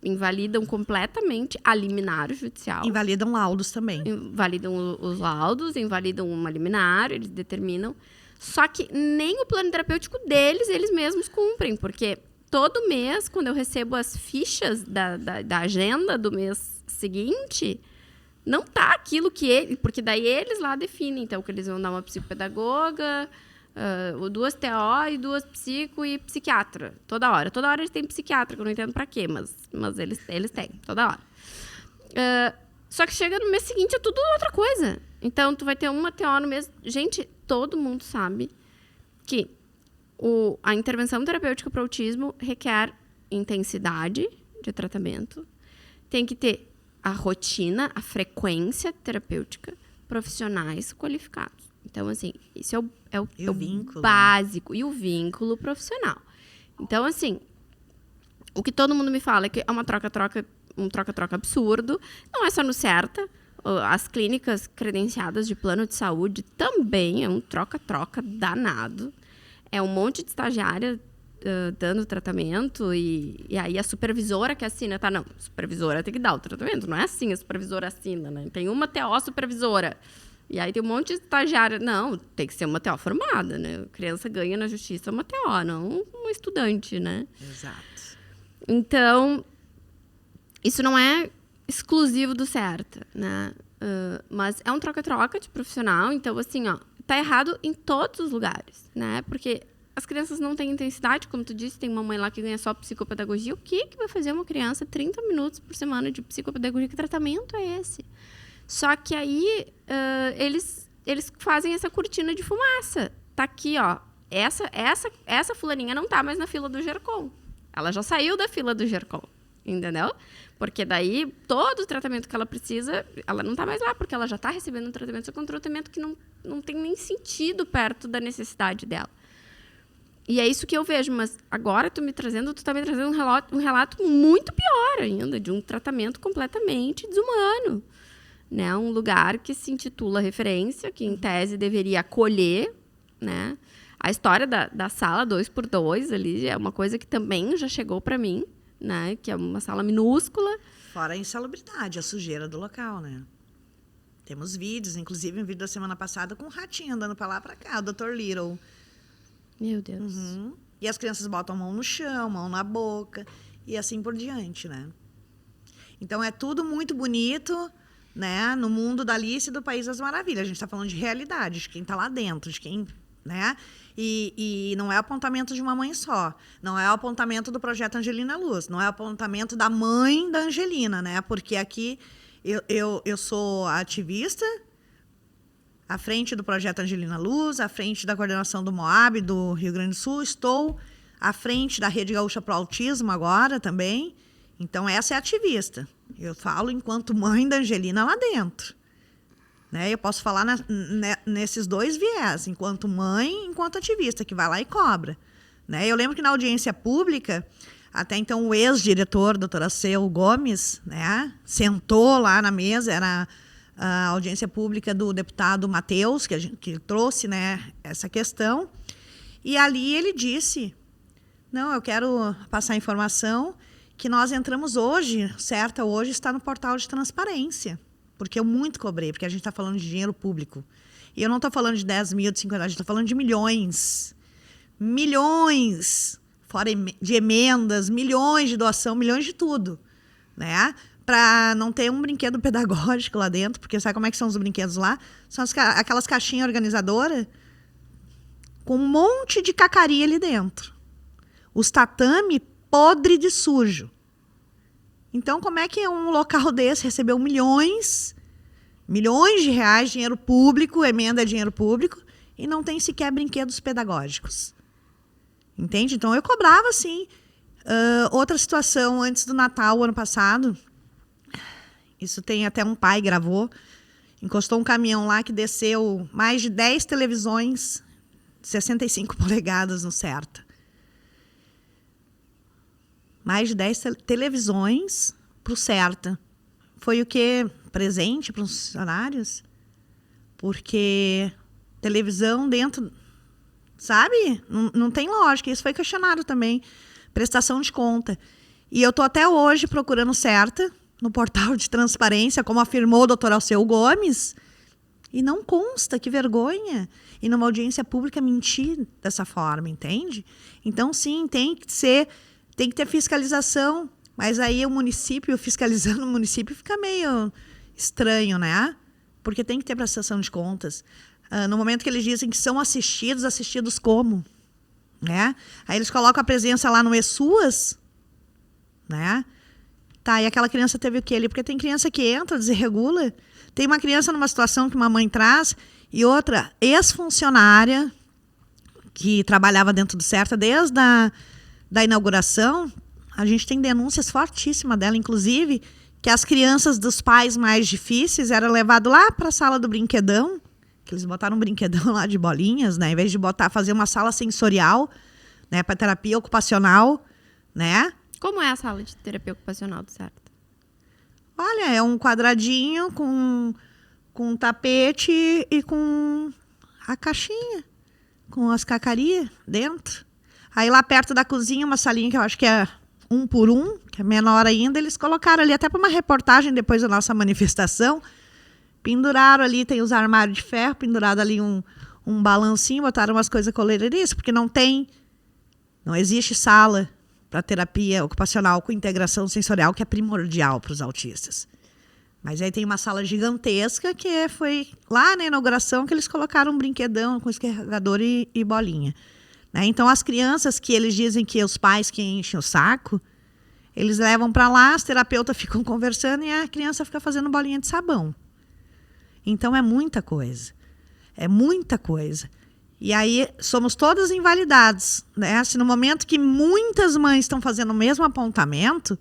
invalidam completamente a liminar judicial. Invalidam laudos também. Invalidam os laudos, invalidam uma liminar, eles determinam. Só que nem o plano terapêutico deles, eles mesmos cumprem, porque todo mês, quando eu recebo as fichas da agenda do mês seguinte, não tá aquilo que ele... Porque daí eles lá definem, então, que eles vão dar uma psicopedagoga, 2 TO e 2 psico e psiquiatra. Toda hora. Toda hora eles têm psiquiatra, que eu não entendo pra quê, mas eles têm, toda hora. Só que chega no mês seguinte é tudo outra coisa. Então, tu vai ter uma TO no mês... Gente, todo mundo sabe que a intervenção terapêutica para autismo requer intensidade de tratamento, tem que ter a rotina, a frequência terapêutica, profissionais qualificados. Então, assim, isso é o vínculo, básico. E o vínculo profissional. Então, assim, O que todo mundo me fala é que é um troca-troca absurdo. Não é só no Certa. As clínicas credenciadas de plano de saúde também é um troca-troca danado. É um monte de estagiária dando tratamento e aí a supervisora que assina, tá? Não, a supervisora tem que dar o tratamento. Não é assim, a supervisora assina, né? Tem uma TO supervisora. E aí tem um monte de estagiária. Não, tem que ser uma TO formada, né? A criança ganha na justiça uma TO, não um estudante, né? Exato. Então, isso não é exclusivo do Certa, né? Mas é um troca-troca de profissional. Então, assim, ó, tá errado em todos os lugares, né? Porque as crianças não têm intensidade, como tu disse, tem uma mãe lá que ganha só psicopedagogia. O que vai fazer uma criança 30 minutos por semana de psicopedagogia? Que tratamento é esse? Só que aí eles fazem essa cortina de fumaça. Tá aqui, ó. Essa fulaninha não tá mais na fila do Gercom. Ela já saiu da fila do Gercom, entendeu? Porque daí todo o tratamento que ela precisa, ela não tá mais lá, porque ela já tá recebendo um tratamento, só que é um tratamento que não tem nem sentido perto da necessidade dela. E é isso que eu vejo, mas agora tu tá me trazendo um relato muito pior ainda, de um tratamento completamente desumano. Né? Um lugar que se intitula referência, que em tese deveria acolher, né? A história da sala 2x2 ali é uma coisa que também já chegou para mim, né? Que é uma sala minúscula. Fora a insalubridade, a sujeira do local, né? Temos vídeos, inclusive um vídeo da semana passada com um ratinho andando para lá para cá, o Dr. Little. Meu Deus. Uhum. E as crianças botam a mão no chão, mão na boca e assim por diante, né? Então é tudo muito bonito, né, no mundo da Alice e do País das Maravilhas. A gente está falando de realidade, de quem está lá dentro, de quem, né? E não é apontamento de uma mãe só. Não é o apontamento do projeto Angelina Luz. Não é o apontamento da mãe da Angelina, né? Porque aqui eu sou ativista à frente do projeto Angelina Luz, à frente da coordenação do MOAB do Rio Grande do Sul. Estou à frente da Rede Gaúcha Pro Autismo agora também. Então, essa é ativista. Eu falo enquanto mãe da Angelina lá dentro. Né? Eu posso falar nesses dois viés, enquanto mãe e enquanto ativista, que vai lá e cobra. Né? Eu lembro que na audiência pública, até então o ex-diretor, doutor Alceu Gomes, né, sentou lá na mesa, era a audiência pública do deputado Matheus, que trouxe, né, essa questão. E ali ele disse, não, eu quero passar a informação que nós entramos hoje, Certa hoje está no portal de transparência, porque eu muito cobrei, porque a gente está falando de dinheiro público. E eu não estou falando de 10 mil, de 50, a gente está falando de milhões. Milhões, fora de emendas, milhões de doação, milhões de tudo, né? Para não ter um brinquedo pedagógico lá dentro, porque sabe como é que são os brinquedos lá? São aquelas caixinhas organizadoras com um monte de cacaria ali dentro. Os tatame podre de sujo. Então, como é que um local desse recebeu milhões de reais, dinheiro público, emenda dinheiro público, e não tem sequer brinquedos pedagógicos? Entende? Então, eu cobrava, sim. Outra situação, antes do Natal, ano passado, isso tem até um pai gravou, encostou um caminhão lá que desceu mais de 10 televisões, 65 polegadas no Certa. Mais de 10 televisões para o Certa. Foi o quê? Presente para os funcionários? Porque televisão dentro, sabe? Não tem lógica. Isso foi questionado também. Prestação de conta. E eu estou até hoje procurando Certa no portal de transparência, como afirmou o doutor Alceu Gomes, e não consta, que vergonha. E numa audiência pública mentir dessa forma, entende? Então, sim, tem que ter fiscalização, mas aí o município, fiscalizando o município, fica meio estranho, né? Porque tem que ter prestação de contas. No momento que eles dizem que são assistidos como? Né? Aí eles colocam a presença lá no ESUAS, né? Tá, e aquela criança teve o quê ali? Porque tem criança que entra, desregula. Tem uma criança numa situação que uma mãe traz e outra ex-funcionária que trabalhava dentro do Certa desde da inauguração. A gente tem denúncias fortíssimas dela, inclusive, que as crianças dos pais mais difíceis eram levadas lá para a sala do brinquedão, que eles botaram um brinquedão lá de bolinhas, né? Em vez de fazer uma sala sensorial, né, para terapia ocupacional, né? Como é a sala de terapia ocupacional do CERTA? Olha, é um quadradinho com um tapete e com a caixinha, com as cacarias dentro. Aí lá perto da cozinha, uma salinha que eu acho que é 1 por 1, que é menor ainda, eles colocaram ali até para uma reportagem depois da nossa manifestação. Penduraram ali, tem os armários de ferro, pendurado ali um balancinho, botaram umas coisas coloridas, porque não existe sala para terapia ocupacional com integração sensorial, que é primordial para os autistas. Mas aí tem uma sala gigantesca que foi lá na inauguração que eles colocaram um brinquedão com escorregador e bolinha. Né? Então, as crianças que eles dizem que os pais que enchem o saco, eles levam para lá, as terapeutas ficam conversando e a criança fica fazendo bolinha de sabão. Então, é muita coisa. É muita coisa. E aí, somos todas invalidados. Né? Se no momento que muitas mães estão fazendo o mesmo apontamento,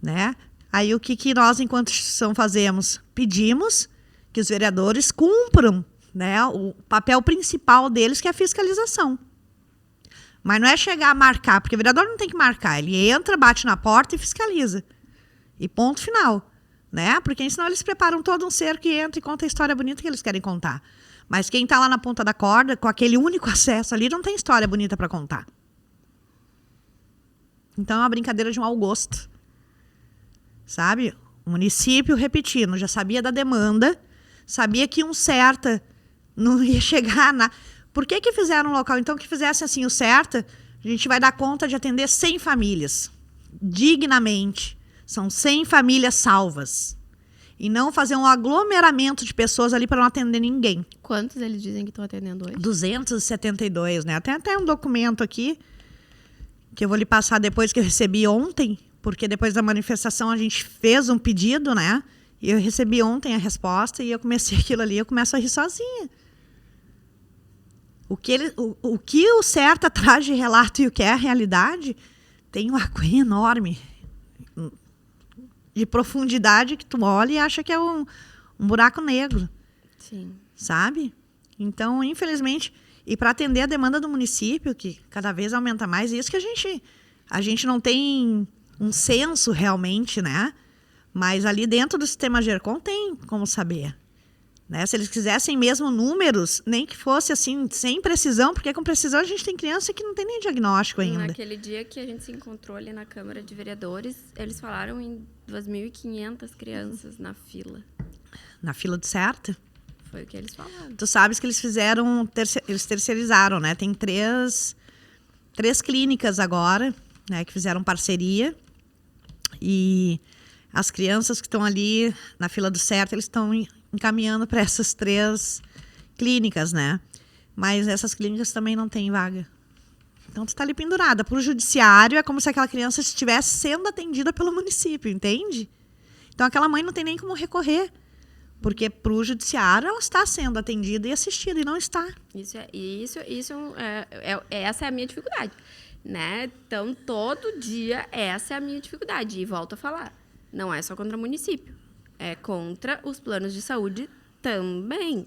né? Aí, o que nós, enquanto instituição, fazemos? Pedimos que os vereadores cumpram, né, o papel principal deles, que é a fiscalização. Mas não é chegar a marcar, porque o vereador não tem que marcar. Ele entra, bate na porta e fiscaliza. E ponto final. Né? Porque senão eles preparam todo um cerco que entra e conta a história bonita que eles querem contar. Mas quem está lá na ponta da corda, com aquele único acesso ali, não tem história bonita para contar. Então é uma brincadeira de mau gosto. Sabe? O município, repetindo, já sabia da demanda, sabia que um CERTA não ia chegar na... Por que fizeram um local? Então, que fizesse assim o CERTA, a gente vai dar conta de atender 100 famílias, dignamente. São 100 famílias salvas. E não fazer um aglomeramento de pessoas ali para não atender ninguém. Quantos eles dizem que estão atendendo hoje? 272, né? Tem até um documento aqui que eu vou lhe passar depois, que eu recebi ontem, porque depois da manifestação a gente fez um pedido, né? E eu recebi ontem a resposta e eu comecei aquilo ali, eu começo a rir sozinha. O que o CERTA traz de relato e o que é a realidade tem um aquém enorme de profundidade que tu olha e acha que é um buraco negro. Sim. Sabe? Então, infelizmente, e para atender a demanda do município, que cada vez aumenta mais, isso que a gente não tem um censo realmente, né? Mas ali dentro do sistema GERCOM tem como saber. Né? Se eles quisessem mesmo números, nem que fosse assim, sem precisão, porque com precisão a gente tem criança que não tem nem diagnóstico ainda. Naquele dia que a gente se encontrou ali na Câmara de Vereadores, eles falaram em 2.500 crianças na fila. Na fila do CERTA? Foi o que eles falaram. Tu sabes que eles eles terceirizaram, né? Tem três clínicas agora, né, que fizeram parceria. E as crianças que estão ali na fila do CERTA, eles estão encaminhando para essas 3 clínicas, né? Mas essas clínicas também não têm vaga. Então, tu está ali pendurada. Para o judiciário, é como se aquela criança estivesse sendo atendida pelo município, entende? Então, aquela mãe não tem nem como recorrer. Porque para o judiciário, ela está sendo atendida e assistida, e não está. Essa é a minha dificuldade. Né? Então, todo dia, essa é a minha dificuldade. E volto a falar, não é só contra o município. É contra os planos de saúde também.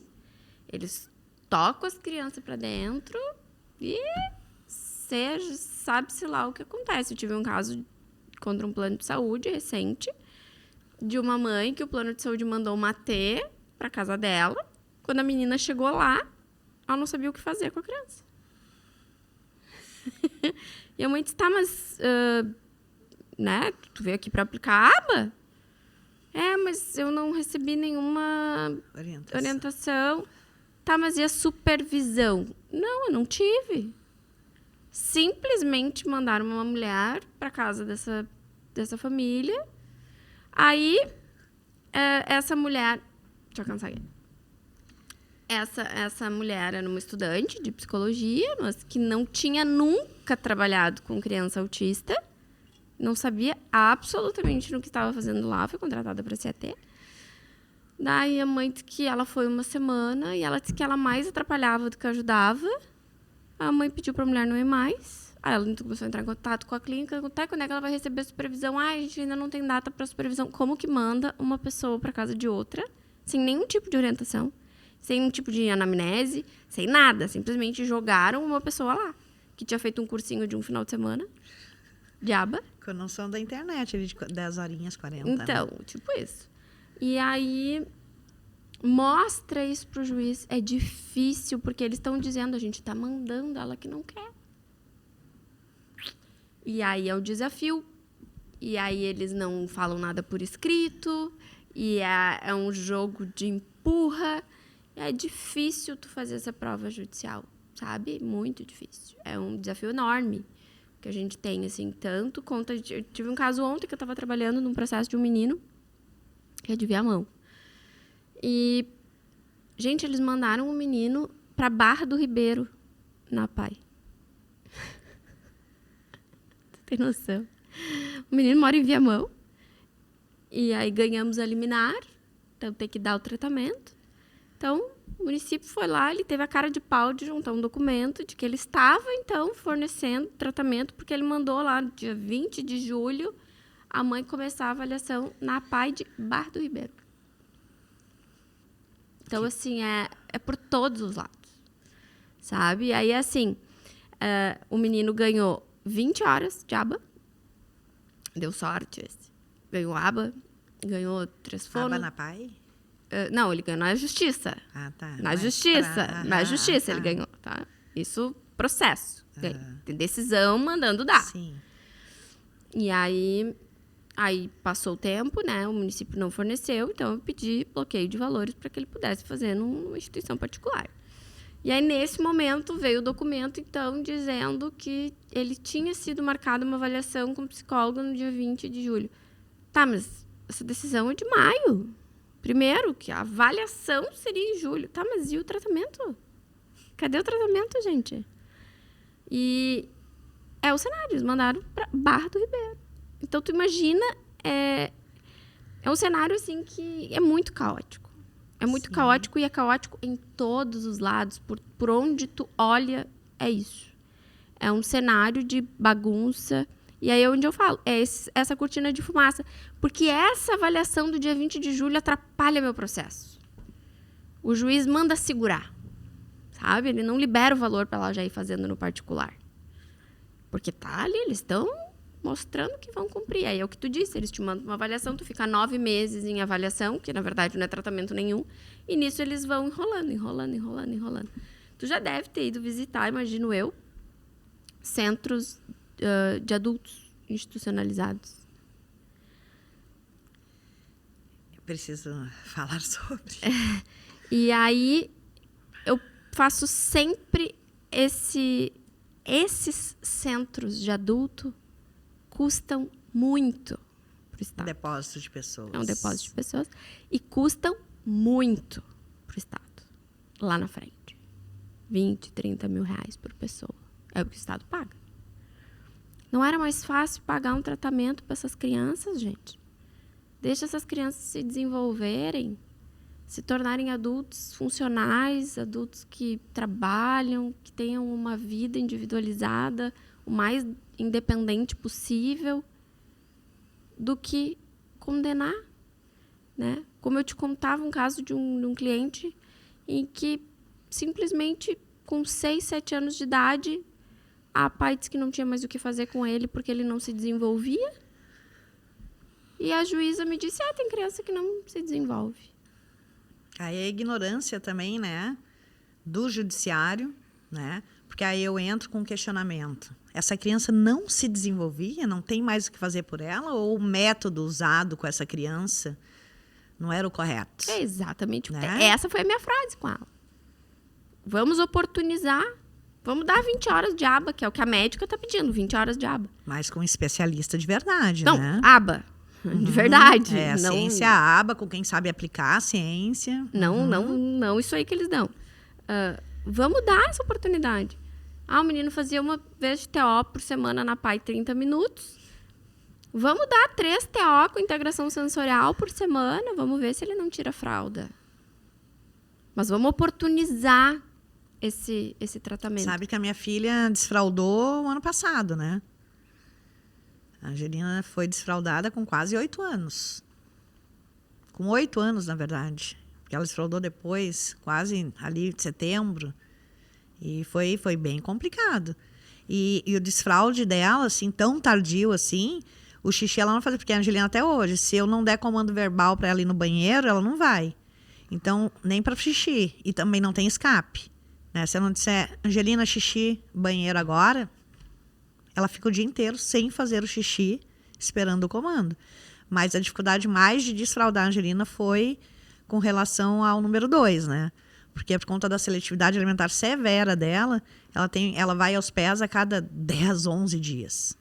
Eles tocam as crianças para dentro e sabe-se lá o que acontece. Eu tive um caso contra um plano de saúde recente, de uma mãe que o plano de saúde mandou uma T para casa dela. Quando a menina chegou lá, ela não sabia o que fazer com a criança. E a mãe disse, tá, mas né, tu veio aqui para aplicar a aba? Mas eu não recebi nenhuma orientação. Tá, mas e a supervisão? Não, eu não tive. Simplesmente mandaram uma mulher para casa dessa família. Aí, essa mulher... Deixa eu cansar aqui. Essa mulher era uma estudante de psicologia, mas que não tinha nunca trabalhado com criança autista. Não sabia absolutamente no que estava fazendo lá. Foi contratada para CAT. Daí a mãe disse que ela foi uma semana e ela disse que ela mais atrapalhava do que ajudava. A mãe pediu para a mulher não ir mais. Aí ela começou a entrar em contato com a clínica. Até quando é que ela vai receber a supervisão? A gente ainda não tem data para supervisão. Como que manda uma pessoa para casa de outra, sem nenhum tipo de orientação, sem nenhum tipo de anamnese, sem nada. Simplesmente jogaram uma pessoa lá, que tinha feito um cursinho de um final de semana. de aba. Com a noção da internet, ali de 10 horinhas, 40. Então, né? tipo isso. E aí, mostra isso pro juiz. É difícil, porque eles estão dizendo, a gente tá mandando ela que não quer. E aí é o desafio. E aí eles não falam nada por escrito. E é um jogo de empurra. É difícil tu fazer essa prova judicial, sabe? Muito difícil. É um desafio enorme que a gente tem, assim, tanto conta... Eu tive um caso ontem que eu estava trabalhando num processo de um menino que é de Viamão. E, gente, eles mandaram o menino para Barra do Ribeiro, na PAI. Tu tem noção? O menino mora em Viamão. E aí ganhamos a liminar. Então tem que dar o tratamento. Então o município foi lá, ele teve a cara de pau de juntar um documento de que ele estava, então, fornecendo tratamento, porque ele mandou lá no dia 20 de julho a mãe começar a avaliação na PAI de Barra do Ribeiro. Então, assim, é por todos os lados, sabe? E aí, assim, o menino ganhou 20 horas de aba. Deu sorte esse. Ganhou aba, ganhou 3 fonos. Aba na PAI? Não, ele ganhou na justiça. Ah, tá. Na justiça. Na justiça ele ganhou, tá? Isso, processo. Tem decisão mandando dar. Sim. E aí passou o tempo, né? O município não forneceu, então eu pedi bloqueio de valores para que ele pudesse fazer numa instituição particular. E aí, nesse momento, veio o documento, então, dizendo que ele tinha sido marcado uma avaliação com psicólogo no dia 20 de julho. Tá, mas essa decisão é de maio. Primeiro, que a avaliação seria em julho. Tá, mas e o tratamento? Cadê o tratamento, gente? E é o cenário. Eles mandaram para Barra do Ribeiro. Então, tu imagina... É um cenário, assim, que é muito caótico. É muito caótico e é caótico em todos os lados. Por onde tu olha, é isso. É um cenário de bagunça. E aí é onde eu falo, essa cortina de fumaça. Porque essa avaliação do dia 20 de julho atrapalha meu processo. O juiz manda segurar, sabe? Ele não libera o valor para ela já ir fazendo no particular. Porque tá ali, eles estão mostrando que vão cumprir. Aí é o que tu disse, eles te mandam uma avaliação, tu fica 9 meses em avaliação, que na verdade não é tratamento nenhum, e nisso eles vão enrolando. Tu já deve ter ido visitar, imagino eu, centros de adultos institucionalizados. Eu preciso falar sobre. E aí, eu faço sempre esses centros de adulto custam muito para o Estado. Depósito de pessoas. É um depósito de pessoas. E custam muito para o Estado. Lá na frente. 20, 30 mil reais por pessoa. É o que o Estado paga. Não era mais fácil pagar um tratamento para essas crianças, gente? Deixa essas crianças se desenvolverem, se tornarem adultos funcionais, adultos que trabalham, que tenham uma vida individualizada, o mais independente possível, do que condenar, né? Como eu te contava um caso de um cliente em que simplesmente com 6, 7 anos de idade a pai disse que não tinha mais o que fazer com ele porque ele não se desenvolvia. E a juíza me disse, tem criança que não se desenvolve. Aí a ignorância também, né? Do judiciário, né? Porque aí eu entro com um questionamento. Essa criança não se desenvolvia? Não tem mais o que fazer por ela? Ou o método usado com essa criança não era o correto? É exatamente. Né? Essa foi a minha frase com ela. Vamos oportunizar. Vamos dar 20 horas de aba, que é o que a médica está pedindo, 20 horas de aba. Mas com um especialista de verdade, não, né? aba. De verdade. A não, ciência aba, com quem sabe aplicar a ciência. Não isso aí que eles dão. Vamos dar essa oportunidade. O menino fazia uma vez de TO por semana na PAI, 30 minutos. Vamos dar 3 TO com integração sensorial por semana. Vamos ver se ele não tira fralda. Mas vamos oportunizar esse tratamento. Sabe que a minha filha desfraldou o ano passado, né? A Angelina foi desfraldada com quase 8 anos. Com 8 anos, na verdade. Porque ela desfraldou depois, quase ali de setembro. E foi bem complicado. E o desfraude dela, assim, tão tardio assim, o xixi ela não faz, porque a Angelina até hoje, se eu não der comando verbal para ela ir no banheiro, ela não vai. Então, nem para xixi. E também não tem escape. Né? Se eu não disser, Angelina, xixi, banheiro agora, ela fica o dia inteiro sem fazer o xixi, esperando o comando. Mas a dificuldade mais de desfraudar a Angelina foi com relação ao número 2, né? Porque por conta da seletividade alimentar severa dela, ela vai aos pés a cada 10, 11 dias.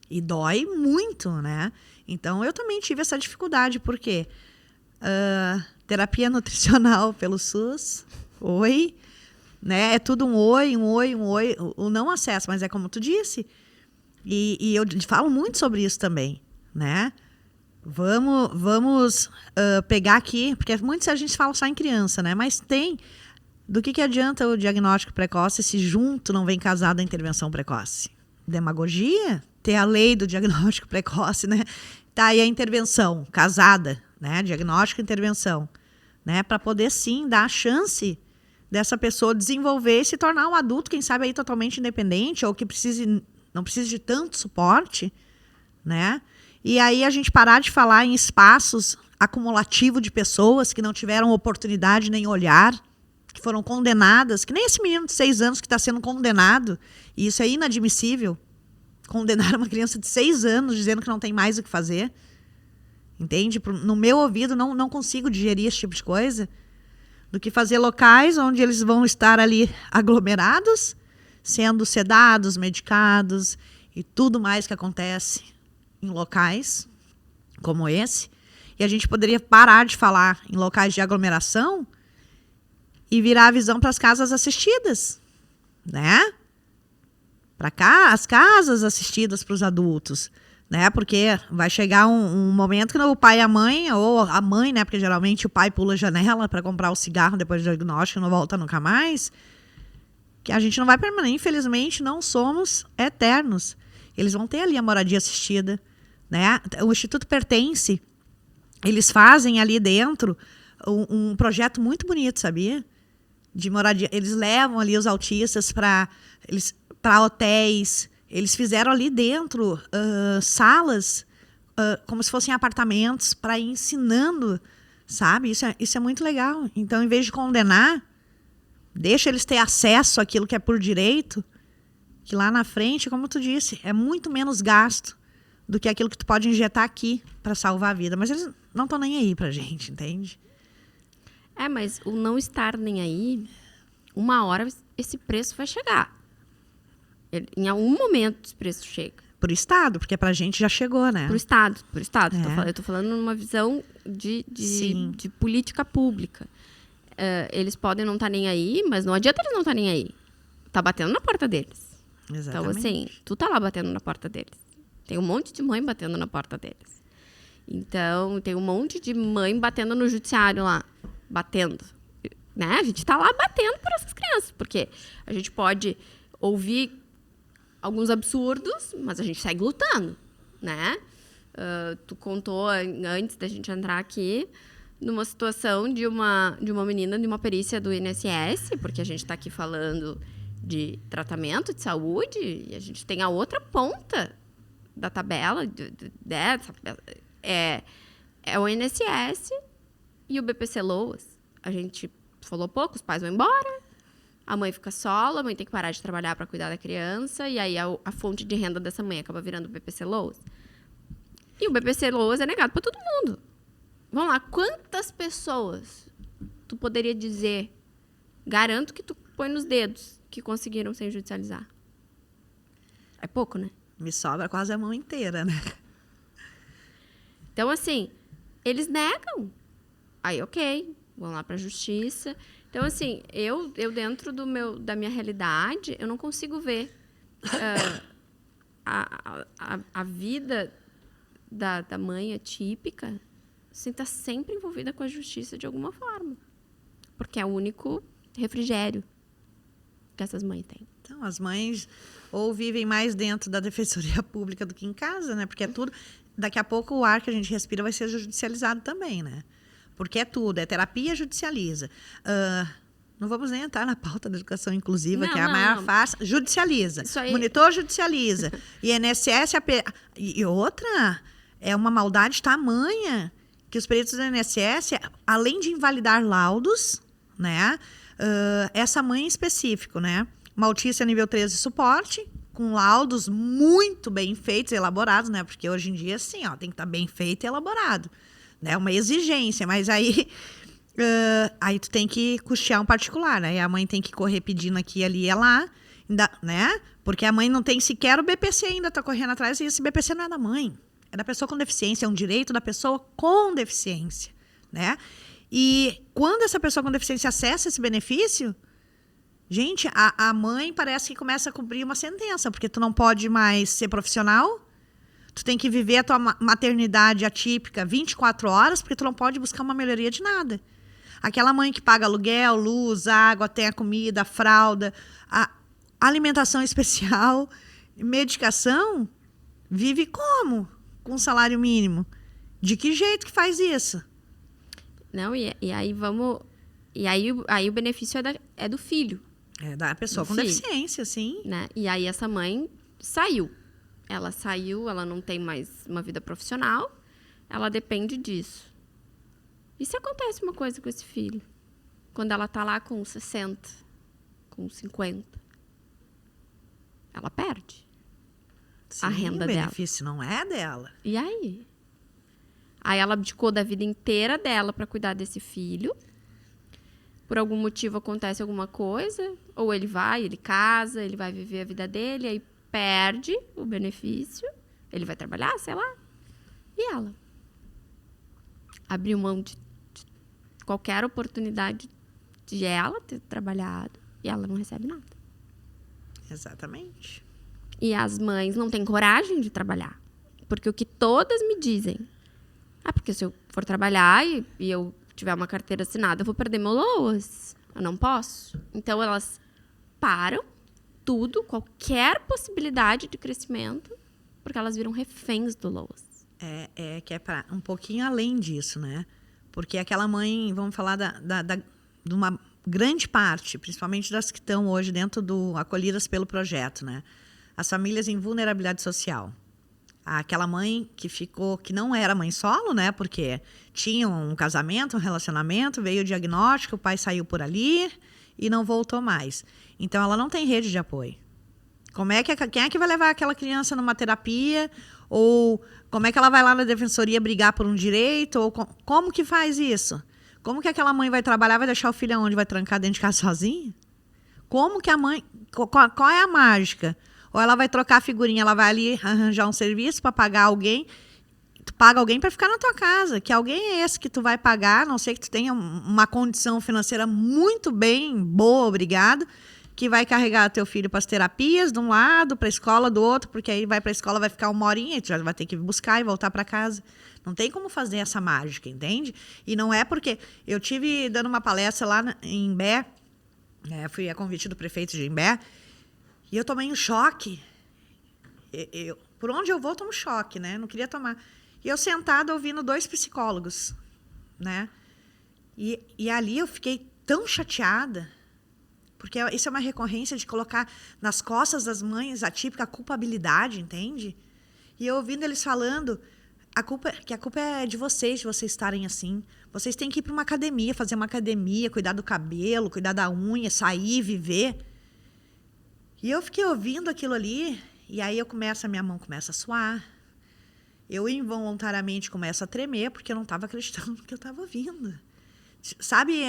E dói muito, né? Então, eu também tive essa dificuldade, porque terapia nutricional pelo SUS, oi, né? É tudo um oi, um oi, um oi. O não acesso, mas é como tu disse. E eu falo muito sobre isso também, né? Vamos pegar aqui, porque muitos a gente fala só em criança, né? Mas do que adianta o diagnóstico precoce se junto não vem casado a intervenção precoce? Demagogia? Ter a lei do diagnóstico precoce, né? Tá aí a intervenção casada, né? Diagnóstico e intervenção, né? Para poder sim dar a chance dessa pessoa desenvolver e se tornar um adulto, quem sabe aí totalmente independente, ou que não precise de tanto suporte, né? E aí a gente parar de falar em espaços acumulativos de pessoas que não tiveram oportunidade nem olhar, que foram condenadas, que nem esse menino de 6 anos que está sendo condenado, e isso é inadmissível, condenar uma criança de 6 anos dizendo que não tem mais o que fazer, entende? No meu ouvido não consigo digerir esse tipo de coisa, do que fazer locais onde eles vão estar ali aglomerados, sendo sedados, medicados e tudo mais que acontece em locais como esse. E a gente poderia parar de falar em locais de aglomeração e virar a visão para as casas assistidas, né? Para cá, as casas assistidas para os adultos, né? Porque vai chegar um momento que o pai e a mãe, ou a mãe, né? Porque geralmente o pai pula a janela para comprar o cigarro depois do diagnóstico e não volta nunca mais, que a gente não vai permanecer. Infelizmente, não somos eternos. Eles vão ter ali a moradia assistida, né? O Instituto Pertence, eles fazem ali dentro um projeto muito bonito, sabia? De moradia. Eles levam ali os autistas para hotéis. Eles fizeram ali dentro salas como se fossem apartamentos para ir ensinando, sabe? Isso é muito legal. Então, em vez de condenar, deixa eles ter acesso àquilo que é por direito, que lá na frente, como tu disse, é muito menos gasto do que aquilo que tu pode injetar aqui para salvar a vida. Mas eles não estão nem aí pra gente, entende? Mas o não estar nem aí, uma hora esse preço vai chegar. Em algum momento esse preço chega. Pro Estado, porque pra gente já chegou, né? Pro Estado. Eu tô falando numa visão de política pública. Eles podem não estar nem aí, mas não adianta eles não estar nem aí. Tá batendo na porta deles. Exatamente. Então, assim, tu tá lá batendo na porta deles. Tem um monte de mãe batendo na porta deles. Então, tem um monte de mãe batendo no judiciário lá. Batendo. Né? A gente tá lá batendo por essas crianças. Porque a gente pode ouvir alguns absurdos, mas a gente segue lutando, né? Tu contou, antes da gente entrar aqui, numa situação de uma menina de uma perícia do INSS, porque a gente está aqui falando de tratamento de saúde, e a gente tem a outra ponta da tabela dessa. É o INSS e o BPC Loas. A gente falou pouco, os pais vão embora, a mãe fica sola, a mãe tem que parar de trabalhar para cuidar da criança, e aí a fonte de renda dessa mãe acaba virando o BPC Loas. E o BPC Loas é negado para todo mundo. Vamos lá, quantas pessoas tu poderia dizer, garanto que tu põe nos dedos, que conseguiram sem judicializar? É pouco, né? Me sobra quase a mão inteira, né? Então, assim, eles negam. Aí, ok, vão lá para a justiça. Então, assim, eu dentro da minha realidade, eu não consigo ver a vida da mãe atípica sem estar sempre envolvida com a justiça de alguma forma. Porque é o único refrigério que essas mães têm. Então, as mães ou vivem mais dentro da defensoria pública do que em casa, né? Porque é tudo... Daqui a pouco o ar que a gente respira vai ser judicializado também, né? Porque é tudo, é terapia, judicializa. Não vamos nem entrar na pauta da educação inclusiva, Não, que é a não, maior não. farsa. Judicializa. Isso aí- Monitor judicializa. INSS... E outra, é uma maldade tamanha que os peritos do INSS, além de invalidar laudos, né? Essa mãe em específico, né? Uma autícia nível 13 de suporte, com laudos muito bem feitos, elaborados, né? Porque hoje em dia, assim, ó, tem que estar bem feito e elaborado. Né? Uma exigência, mas aí tu tem que custear um particular, né? E a mãe tem que correr pedindo aqui, ali e lá, né? Porque a mãe não tem sequer o BPC ainda, tá correndo atrás, e esse BPC não é da mãe, é da pessoa com deficiência, é um direito da pessoa com deficiência, né? E quando essa pessoa com deficiência acessa esse benefício, gente, a mãe parece que começa a cumprir uma sentença, porque tu não pode mais ser profissional, tu tem que viver a tua maternidade atípica 24 horas, porque tu não pode buscar uma melhoria de nada. Aquela mãe que paga aluguel, luz, água, tem a comida, a fralda, a alimentação especial, medicação, vive como? Com salário mínimo. De que jeito que faz isso? Não, e aí vamos... E aí o benefício é do filho. É da pessoa Do com filho. deficiência, sim. Né? E aí essa mãe saiu. Ela saiu, ela não tem mais uma vida profissional, ela depende disso. E se acontece uma coisa com esse filho? Quando ela tá lá com 60, com 50, ela perde a renda o dela. benefício não é dela. E aí? Aí ela abdicou da vida inteira dela para cuidar desse filho. Por algum motivo acontece alguma coisa, ou ele casa, ele vai viver a vida dele, aí perde o benefício, ele vai trabalhar, sei lá. E ela? Abriu mão de qualquer oportunidade de ela ter trabalhado e ela não recebe nada. Exatamente. E as mães não têm coragem de trabalhar. Porque o que todas me dizem, porque se eu for trabalhar e eu tiver uma carteira assinada, eu vou perder meu LOAS. Eu não posso. Então, elas param tudo, qualquer possibilidade de crescimento, porque elas viram reféns do LOAS. Que é para um pouquinho além disso, né? Porque aquela mãe, vamos falar de uma grande parte, principalmente das que estão hoje dentro do acolhidas pelo projeto, né? As famílias em vulnerabilidade social. Aquela mãe que não era mãe solo, né? Porque tinha um casamento, um relacionamento, veio o diagnóstico, o pai saiu por ali e não voltou mais. Então, ela não tem rede de apoio. Quem é que vai levar aquela criança numa terapia? Ou como é que ela vai lá na defensoria brigar por um direito? Ou como que faz isso? Como que aquela mãe vai trabalhar, vai deixar o filho aonde? Vai trancar dentro de casa sozinha? Como que a mãe... Qual é a mágica? Ou ela vai trocar a figurinha, ela vai ali arranjar um serviço para pagar alguém. Tu paga alguém para ficar na tua casa. Que alguém é esse que tu vai pagar, a não sei que tu tenha uma condição financeira muito bem boa, obrigado, que vai carregar teu filho para as terapias de um lado, para a escola do outro, porque aí vai para a escola, vai ficar 1 horinha, tu já vai ter que buscar e voltar para casa. Não tem como fazer essa mágica, entende? E não é porque... Eu tive dando uma palestra lá em Imbé, fui a convite do prefeito de Imbé, e eu tomei um choque. Por onde eu vou, eu tomo choque, né? Não queria tomar. E eu sentada ouvindo 2 psicólogos, né? E ali eu fiquei tão chateada, porque isso é uma recorrência de colocar nas costas das mães a típica culpabilidade, entende? E eu ouvindo eles falando que a culpa é de vocês estarem assim. Vocês têm que ir para uma academia, fazer uma academia, cuidar do cabelo, cuidar da unha, sair, viver. E eu fiquei ouvindo aquilo ali, e aí a minha mão começa a suar. Eu involuntariamente começo a tremer, porque eu não estava acreditando no que eu estava ouvindo. Sabe,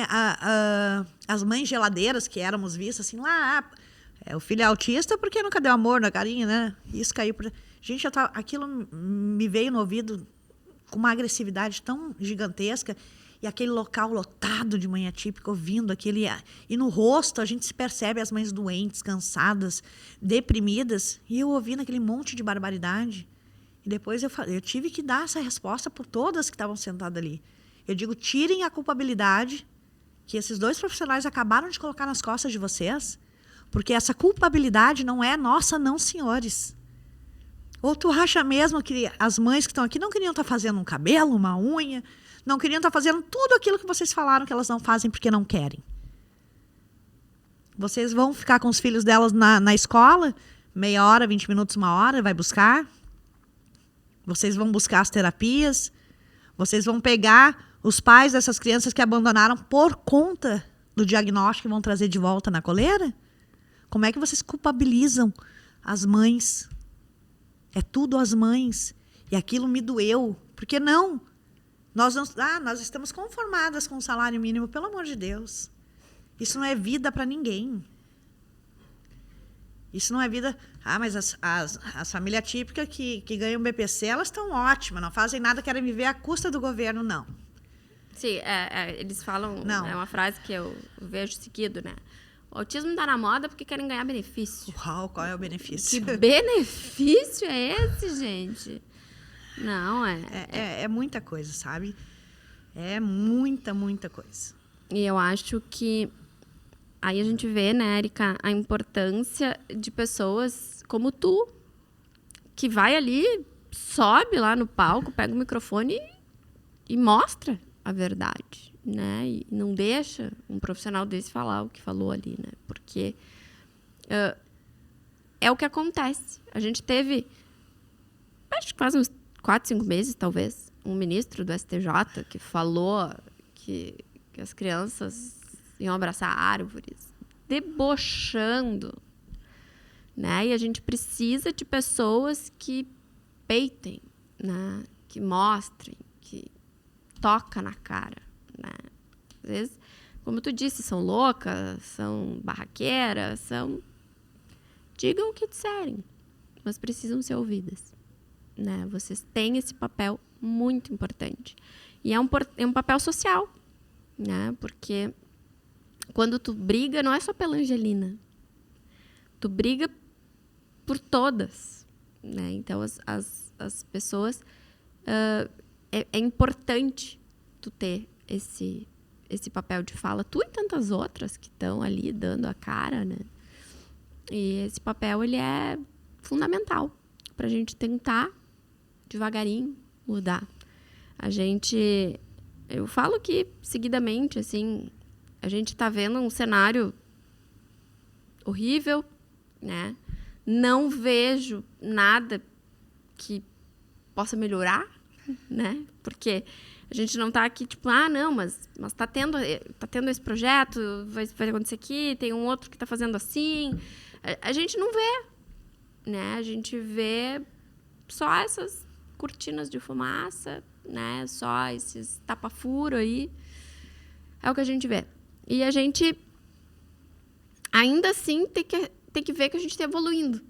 as mães geladeiras que éramos vistas assim, lá, o filho é autista porque nunca deu amor na carinha, né? Isso caiu por... Gente, aquilo me veio no ouvido com uma agressividade tão gigantesca, e aquele local lotado de manhã típica, ouvindo aquele... E no rosto a gente se percebe as mães doentes, cansadas, deprimidas, e eu ouvindo aquele monte de barbaridade. E depois eu tive que dar essa resposta por todas que estavam sentadas ali. Eu digo, tirem a culpabilidade que esses 2 profissionais acabaram de colocar nas costas de vocês, porque essa culpabilidade não é nossa, não, senhores. Ou tu acha mesmo que as mães que estão aqui não queriam estar fazendo um cabelo, uma unha, não queriam estar fazendo tudo aquilo que vocês falaram que elas não fazem porque não querem? Vocês vão ficar com os filhos delas na escola? Meia hora, 20 minutos, uma hora, vai buscar? Vocês vão buscar as terapias? Vocês vão pegar os pais dessas crianças que abandonaram por conta do diagnóstico e vão trazer de volta na coleira? Como é que vocês culpabilizam as mães? É tudo as mães. E aquilo me doeu. Por que não? Nós estamos conformadas com o salário mínimo, pelo amor de Deus. Isso não é vida para ninguém. Isso não é vida... mas as famílias típicas que ganham BPC, elas estão ótimas, não fazem nada, querem viver à custa do governo, não. Sim, eles falam... Não. É uma frase que eu vejo seguido, né? O autismo está na moda porque querem ganhar benefício. Uau, qual é o benefício? Que benefício é esse, gente? Não, É muita coisa, sabe? É muita, muita coisa. E eu acho que aí a gente vê, né, Érica, a importância de pessoas como tu, que vai ali, sobe lá no palco, pega o microfone e mostra a verdade, né? E não deixa um profissional desse falar o que falou ali, né? Porque é o que acontece. A gente teve, acho que quase uns 4, 5 meses, talvez, um ministro do STJ que falou que as crianças iam abraçar árvores, debochando, né? E a gente precisa de pessoas que peitem, né? Que mostrem, que toca na cara, né? Às vezes, como tu disse, são loucas, são barraqueiras, digam o que disserem, mas precisam ser ouvidas, né? Vocês têm esse papel muito importante. E é um papel social, né? Porque quando tu briga, não é só pela Angelina. Tu briga por todas, né? Então, as pessoas... é importante tu ter esse papel de fala. Tu e tantas outras que estão ali dando a cara, né? E esse papel, ele é fundamental para a gente tentar, devagarinho, mudar. Eu falo que, seguidamente, assim, a gente está vendo um cenário horrível, né? Não vejo nada que possa melhorar, né? Porque a gente não está aqui, tipo, não, mas tá tendo esse projeto, vai acontecer aqui, tem um outro que está fazendo assim. A gente não vê, né? A gente vê só essas cortinas de fumaça, né? Só esses tapa-furo aí. É o que a gente vê. E a gente, ainda assim, tem que ver que a gente está evoluindo,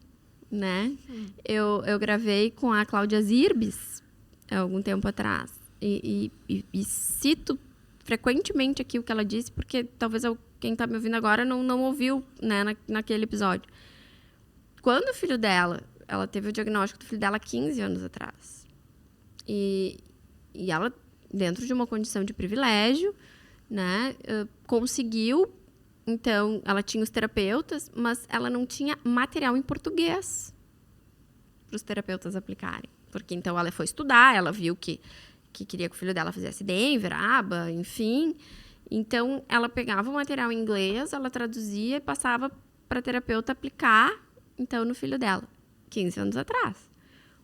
né? Eu gravei com a Cláudia Zirbis há algum tempo atrás. E cito frequentemente aqui o que ela disse, porque talvez quem está me ouvindo agora não ouviu, né, naquele episódio. Quando o filho dela... Ela teve o diagnóstico do filho dela 15 anos atrás. E ela, dentro de uma condição de privilégio, né, conseguiu... Então, ela tinha os terapeutas, mas ela não tinha material em português para os terapeutas aplicarem. Porque, então, ela foi estudar, ela viu que queria que o filho dela fizesse Denver, aba, enfim. Então, ela pegava o material em inglês, ela traduzia e passava para a terapeuta aplicar, então, no filho dela. 15 anos atrás.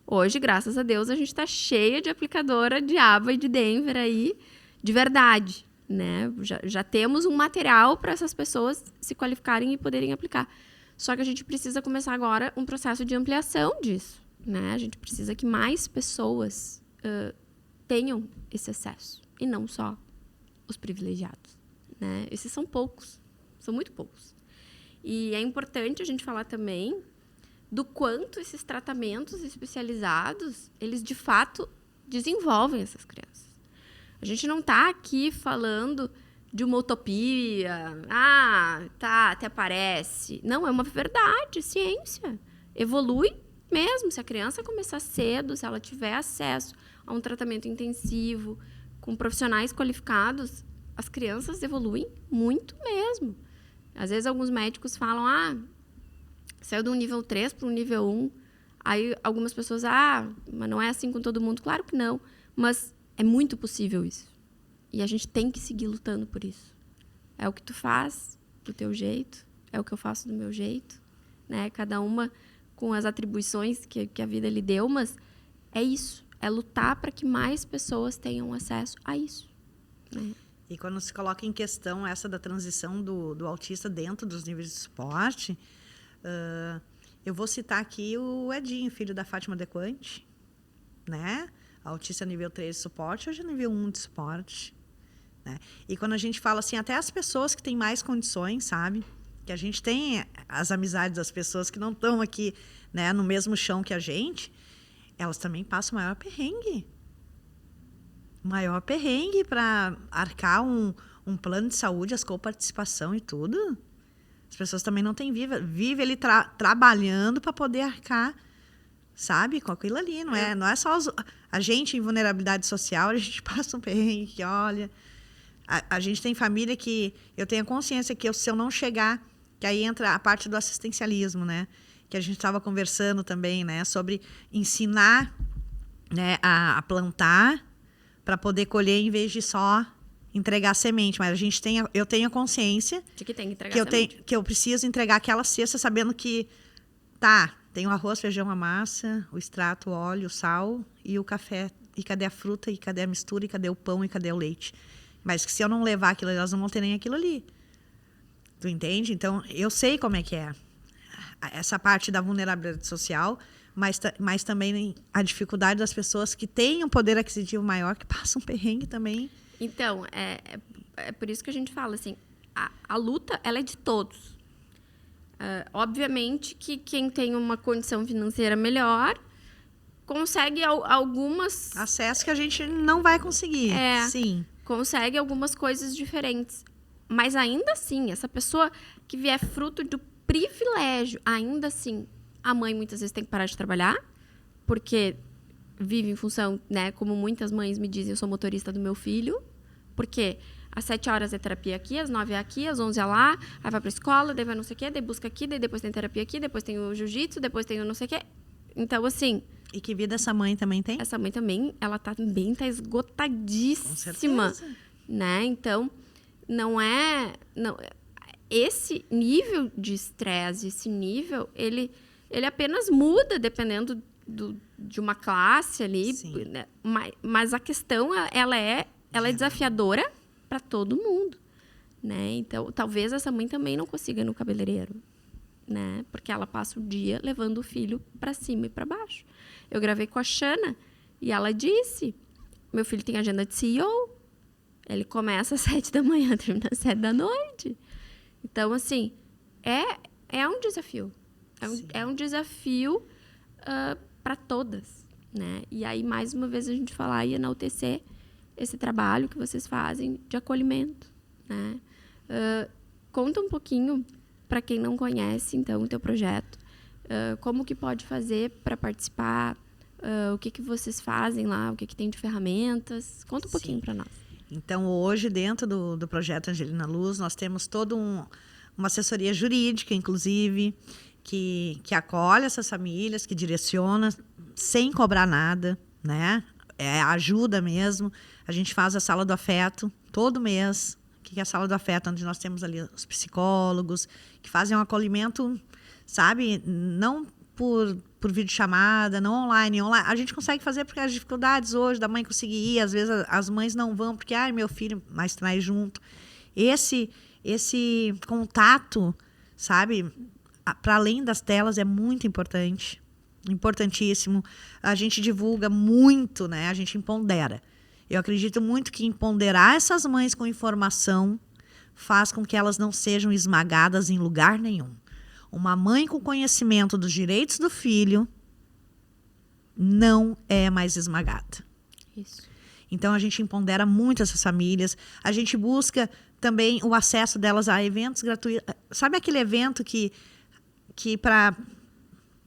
Hoje, graças a Deus, a gente está cheia de aplicadora de aba e de Denver aí, de verdade, né? Já temos um material para essas pessoas se qualificarem e poderem aplicar. Só que a gente precisa começar agora um processo de ampliação disso, né? A gente precisa que mais pessoas tenham esse acesso, e não só os privilegiados, né? Esses são poucos, são muito poucos. E é importante a gente falar também do quanto esses tratamentos especializados, eles, de fato, desenvolvem essas crianças. A gente não está aqui falando de uma utopia, até parece. Não, é uma verdade, ciência. Evolui mesmo. Se a criança começar cedo, se ela tiver acesso a um tratamento intensivo, com profissionais qualificados, as crianças evoluem muito mesmo. Às vezes, alguns médicos falam, saiu de um nível 3 para um nível 1. Aí algumas pessoas, mas não é assim com todo mundo. Claro que não, mas é muito possível isso. E a gente tem que seguir lutando por isso. É o que tu faz, do teu jeito, é o que eu faço do meu jeito, né? Cada uma com as atribuições que a vida lhe deu, mas é isso. É lutar para que mais pessoas tenham acesso a isso, né? E quando se coloca em questão essa da transição do autista dentro dos níveis de suporte, eu vou citar aqui o Edinho, filho da Fátima Dequante, né? Autista nível 3 de suporte, hoje é nível 1 de suporte, né? E quando a gente fala assim, até as pessoas que têm mais condições, sabe? Que a gente tem as amizades das pessoas que não estão aqui, né, no mesmo chão que a gente, elas também passam o maior perrengue. Maior perrengue para arcar um plano de saúde, as coparticipação e tudo. As pessoas também não têm vive ele trabalhando para poder arcar, sabe, com aquilo ali. Não é só a gente em vulnerabilidade social, a gente passa um perrengue que, olha... A gente tem família que eu tenho consciência que se eu não chegar, que aí entra a parte do assistencialismo, né? Que a gente estava conversando também, né? Sobre ensinar, né, a plantar para poder colher em vez de só entregar semente. Mas eu tenho a consciência de que tem que entregar semente. Que eu preciso entregar aquela cesta sabendo que tem o arroz, feijão, a massa, o extrato, o óleo, o sal e o café. E cadê a fruta? E cadê a mistura? E cadê o pão? E cadê o leite? Mas que se eu não levar aquilo, elas não vão ter nem aquilo ali. Tu entende? Então, eu sei como é que é essa parte da vulnerabilidade social, mas também a dificuldade das pessoas que têm um poder aquisitivo maior, que passam perrengue também. Então, é por isso que a gente fala, assim, a luta, ela é de todos. Obviamente que quem tem uma condição financeira melhor consegue algumas... Acesso que a gente não vai conseguir, sim. Consegue algumas coisas diferentes. Mas ainda assim, essa pessoa que vier fruto do privilégio, ainda assim, a mãe muitas vezes tem que parar de trabalhar, porque vive em função, né, como muitas mães me dizem, eu sou motorista do meu filho, porque às 7 horas é terapia aqui, às 9 é aqui, às 11 é lá, aí vai pra escola, daí vai não sei o quê, daí busca aqui, daí depois tem terapia aqui, depois tem o jiu-jitsu, depois tem o não sei o quê. Então, assim... E que vida essa mãe também tem? Essa mãe também, ela também tá esgotadíssima. Com certeza. Né? Então, não, esse nível de estresse, esse nível, ele apenas muda dependendo de uma classe ali. Né? Mas a questão, ela é desafiadora para todo mundo. Né? Então, talvez essa mãe também não consiga ir no cabeleireiro. Né? Porque ela passa o dia levando o filho para cima e para baixo. Eu gravei com a Xana e ela disse, meu filho tem agenda de CEO, ele começa às 7 da manhã, termina às 7 da noite. Então, assim, é um desafio. É um desafio para todas. Né? E aí, mais uma vez, a gente falar e enaltecer esse trabalho que vocês fazem de acolhimento. Né? Conta um pouquinho, para quem não conhece, então, o teu projeto. Como que pode fazer para participar? O que vocês fazem lá? O que tem de ferramentas? Conta um pouquinho para nós. Então, hoje, dentro do projeto Angelina Luz, nós temos toda uma assessoria jurídica, inclusive, que acolhe essas famílias, que direciona sem cobrar nada, né? Ajuda mesmo. A gente faz a sala do afeto todo mês. O que é a sala do afeto? Onde nós temos ali os psicólogos, que fazem um acolhimento, sabe? Não por videochamada, não online. A gente consegue fazer porque as dificuldades hoje da mãe conseguir ir, às vezes as mães não vão, porque, meu filho, mas traz junto. Esse contato, sabe? Para além das telas, é muito importante. Importantíssimo. A gente divulga muito, né? A gente empodera. Eu acredito muito que empoderar essas mães com informação faz com que elas não sejam esmagadas em lugar nenhum. Uma mãe com conhecimento dos direitos do filho não é mais esmagada. Isso. Então, a gente empodera muito essas famílias. A gente busca também o acesso delas a eventos gratuitos. Sabe aquele evento que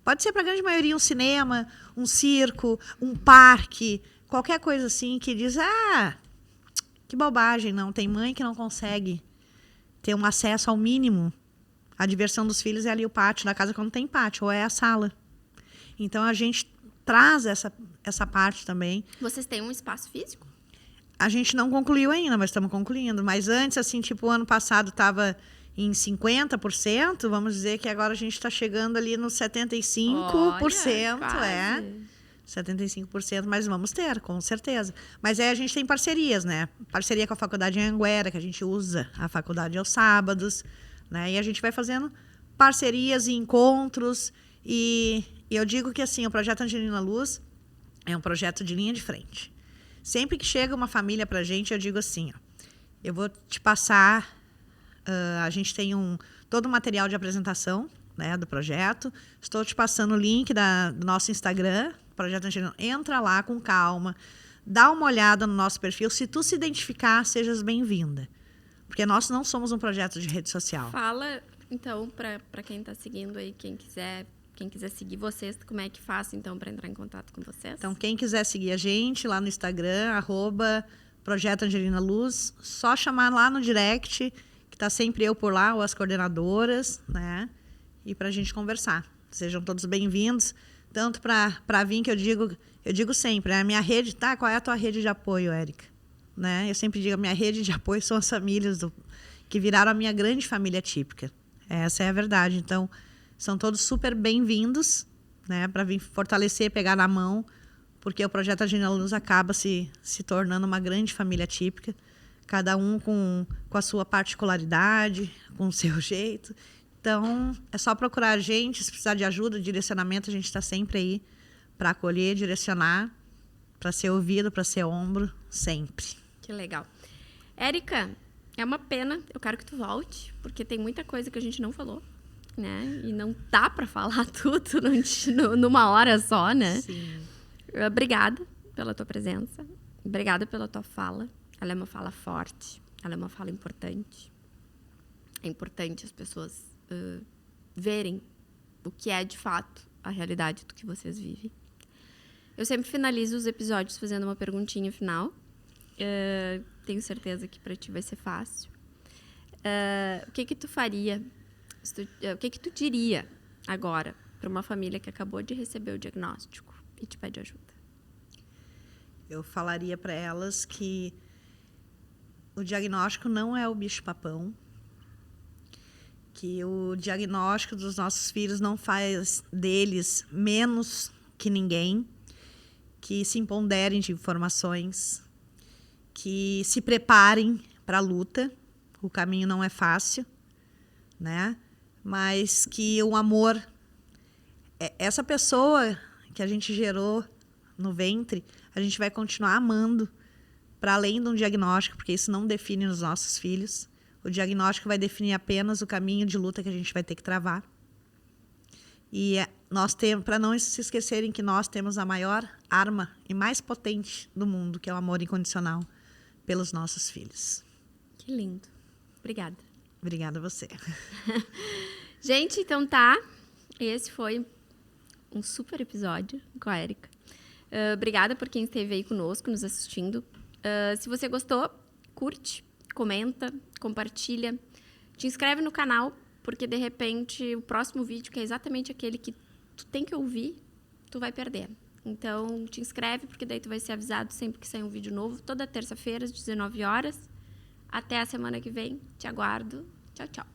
pode ser para a grande maioria um cinema, um circo, um parque, qualquer coisa assim que diz, que bobagem, não. Tem mãe que não consegue ter um acesso ao mínimo. A diversão dos filhos é ali o pátio da casa quando tem pátio, ou é a sala. Então, a gente traz essa parte também. Vocês têm um espaço físico? A gente não concluiu ainda, mas estamos concluindo. Mas antes, assim, tipo, o ano passado estava em 50%, vamos dizer que agora a gente está chegando ali nos 75%. Olha, 75%, mas vamos ter, com certeza. Mas aí a gente tem parcerias, né? Parceria com a Faculdade Anhanguera, que a gente usa a faculdade aos sábados, né? E a gente vai fazendo parcerias e encontros. E eu digo que, assim, o Projeto Angelina Luz é um projeto de linha de frente. Sempre que chega uma família pra gente, eu digo assim, ó, eu vou te passar... a gente tem todo o material de apresentação, né, do projeto. Estou te passando o link do nosso Instagram, Projeto Angelina. Entra lá com calma, dá uma olhada no nosso perfil. Se tu se identificar, sejas bem-vinda. Porque nós não somos um projeto de rede social. Fala, então, para quem está seguindo aí, quem quiser seguir vocês, como é que faz, então, para entrar em contato com vocês? Então, quem quiser seguir a gente lá no Instagram, @Projeto Angelina Luz, só chamar lá no direct, que tá sempre eu por lá, ou as coordenadoras, né? E pra gente conversar. Sejam todos bem-vindos. Tanto para vir, que eu digo sempre, né? A minha rede, qual é a tua rede de apoio, Érica? Né? Eu sempre digo, a minha rede de apoio são as famílias que viraram a minha grande família típica. Essa é a verdade. Então, são todos super bem-vindos, né? Para vir fortalecer, pegar na mão, porque o Projeto Angelina Luz acaba se tornando uma grande família típica, cada um com a sua particularidade, com o seu jeito. Então, é só procurar a gente, se precisar de ajuda, direcionamento, a gente está sempre aí para acolher, direcionar, para ser ouvido, para ser ombro, sempre. Que legal. Érica, é uma pena, eu quero que tu volte, porque tem muita coisa que a gente não falou, né? E não dá para falar tudo numa hora só, né? Sim. Obrigada pela tua presença, obrigada pela tua fala. Ela é uma fala forte, ela é uma fala importante. É importante as pessoas verem o que é, de fato, a realidade do que vocês vivem. Eu sempre finalizo os episódios fazendo uma perguntinha final. Tenho certeza que para ti vai ser fácil. O que tu faria, o que tu diria agora para uma família que acabou de receber o diagnóstico e te pede ajuda? Eu falaria para elas que o diagnóstico não é o bicho-papão, que o diagnóstico dos nossos filhos não faz deles menos que ninguém, que se empoderem de informações, que se preparem para a luta. O caminho não é fácil, né? Mas que o amor, essa pessoa que a gente gerou no ventre, a gente vai continuar amando para além de um diagnóstico, porque isso não define os nossos filhos. O diagnóstico vai definir apenas o caminho de luta que a gente vai ter que travar. E nós temos, para não se esquecerem que nós temos a maior arma e mais potente do mundo, que é o amor incondicional pelos nossos filhos. Que lindo. Obrigada. Obrigada a você. Gente, então tá. Esse foi um super episódio com a Érica. Obrigada por quem esteve aí conosco, nos assistindo. Se você gostou, curte, comenta, compartilha. Te inscreve no canal, porque, de repente, o próximo vídeo, que é exatamente aquele que tu tem que ouvir, tu vai perder. Então, te inscreve, porque daí tu vai ser avisado sempre que sair um vídeo novo, toda terça-feira, às 19 horas. Até a semana que vem. Te aguardo. Tchau, tchau.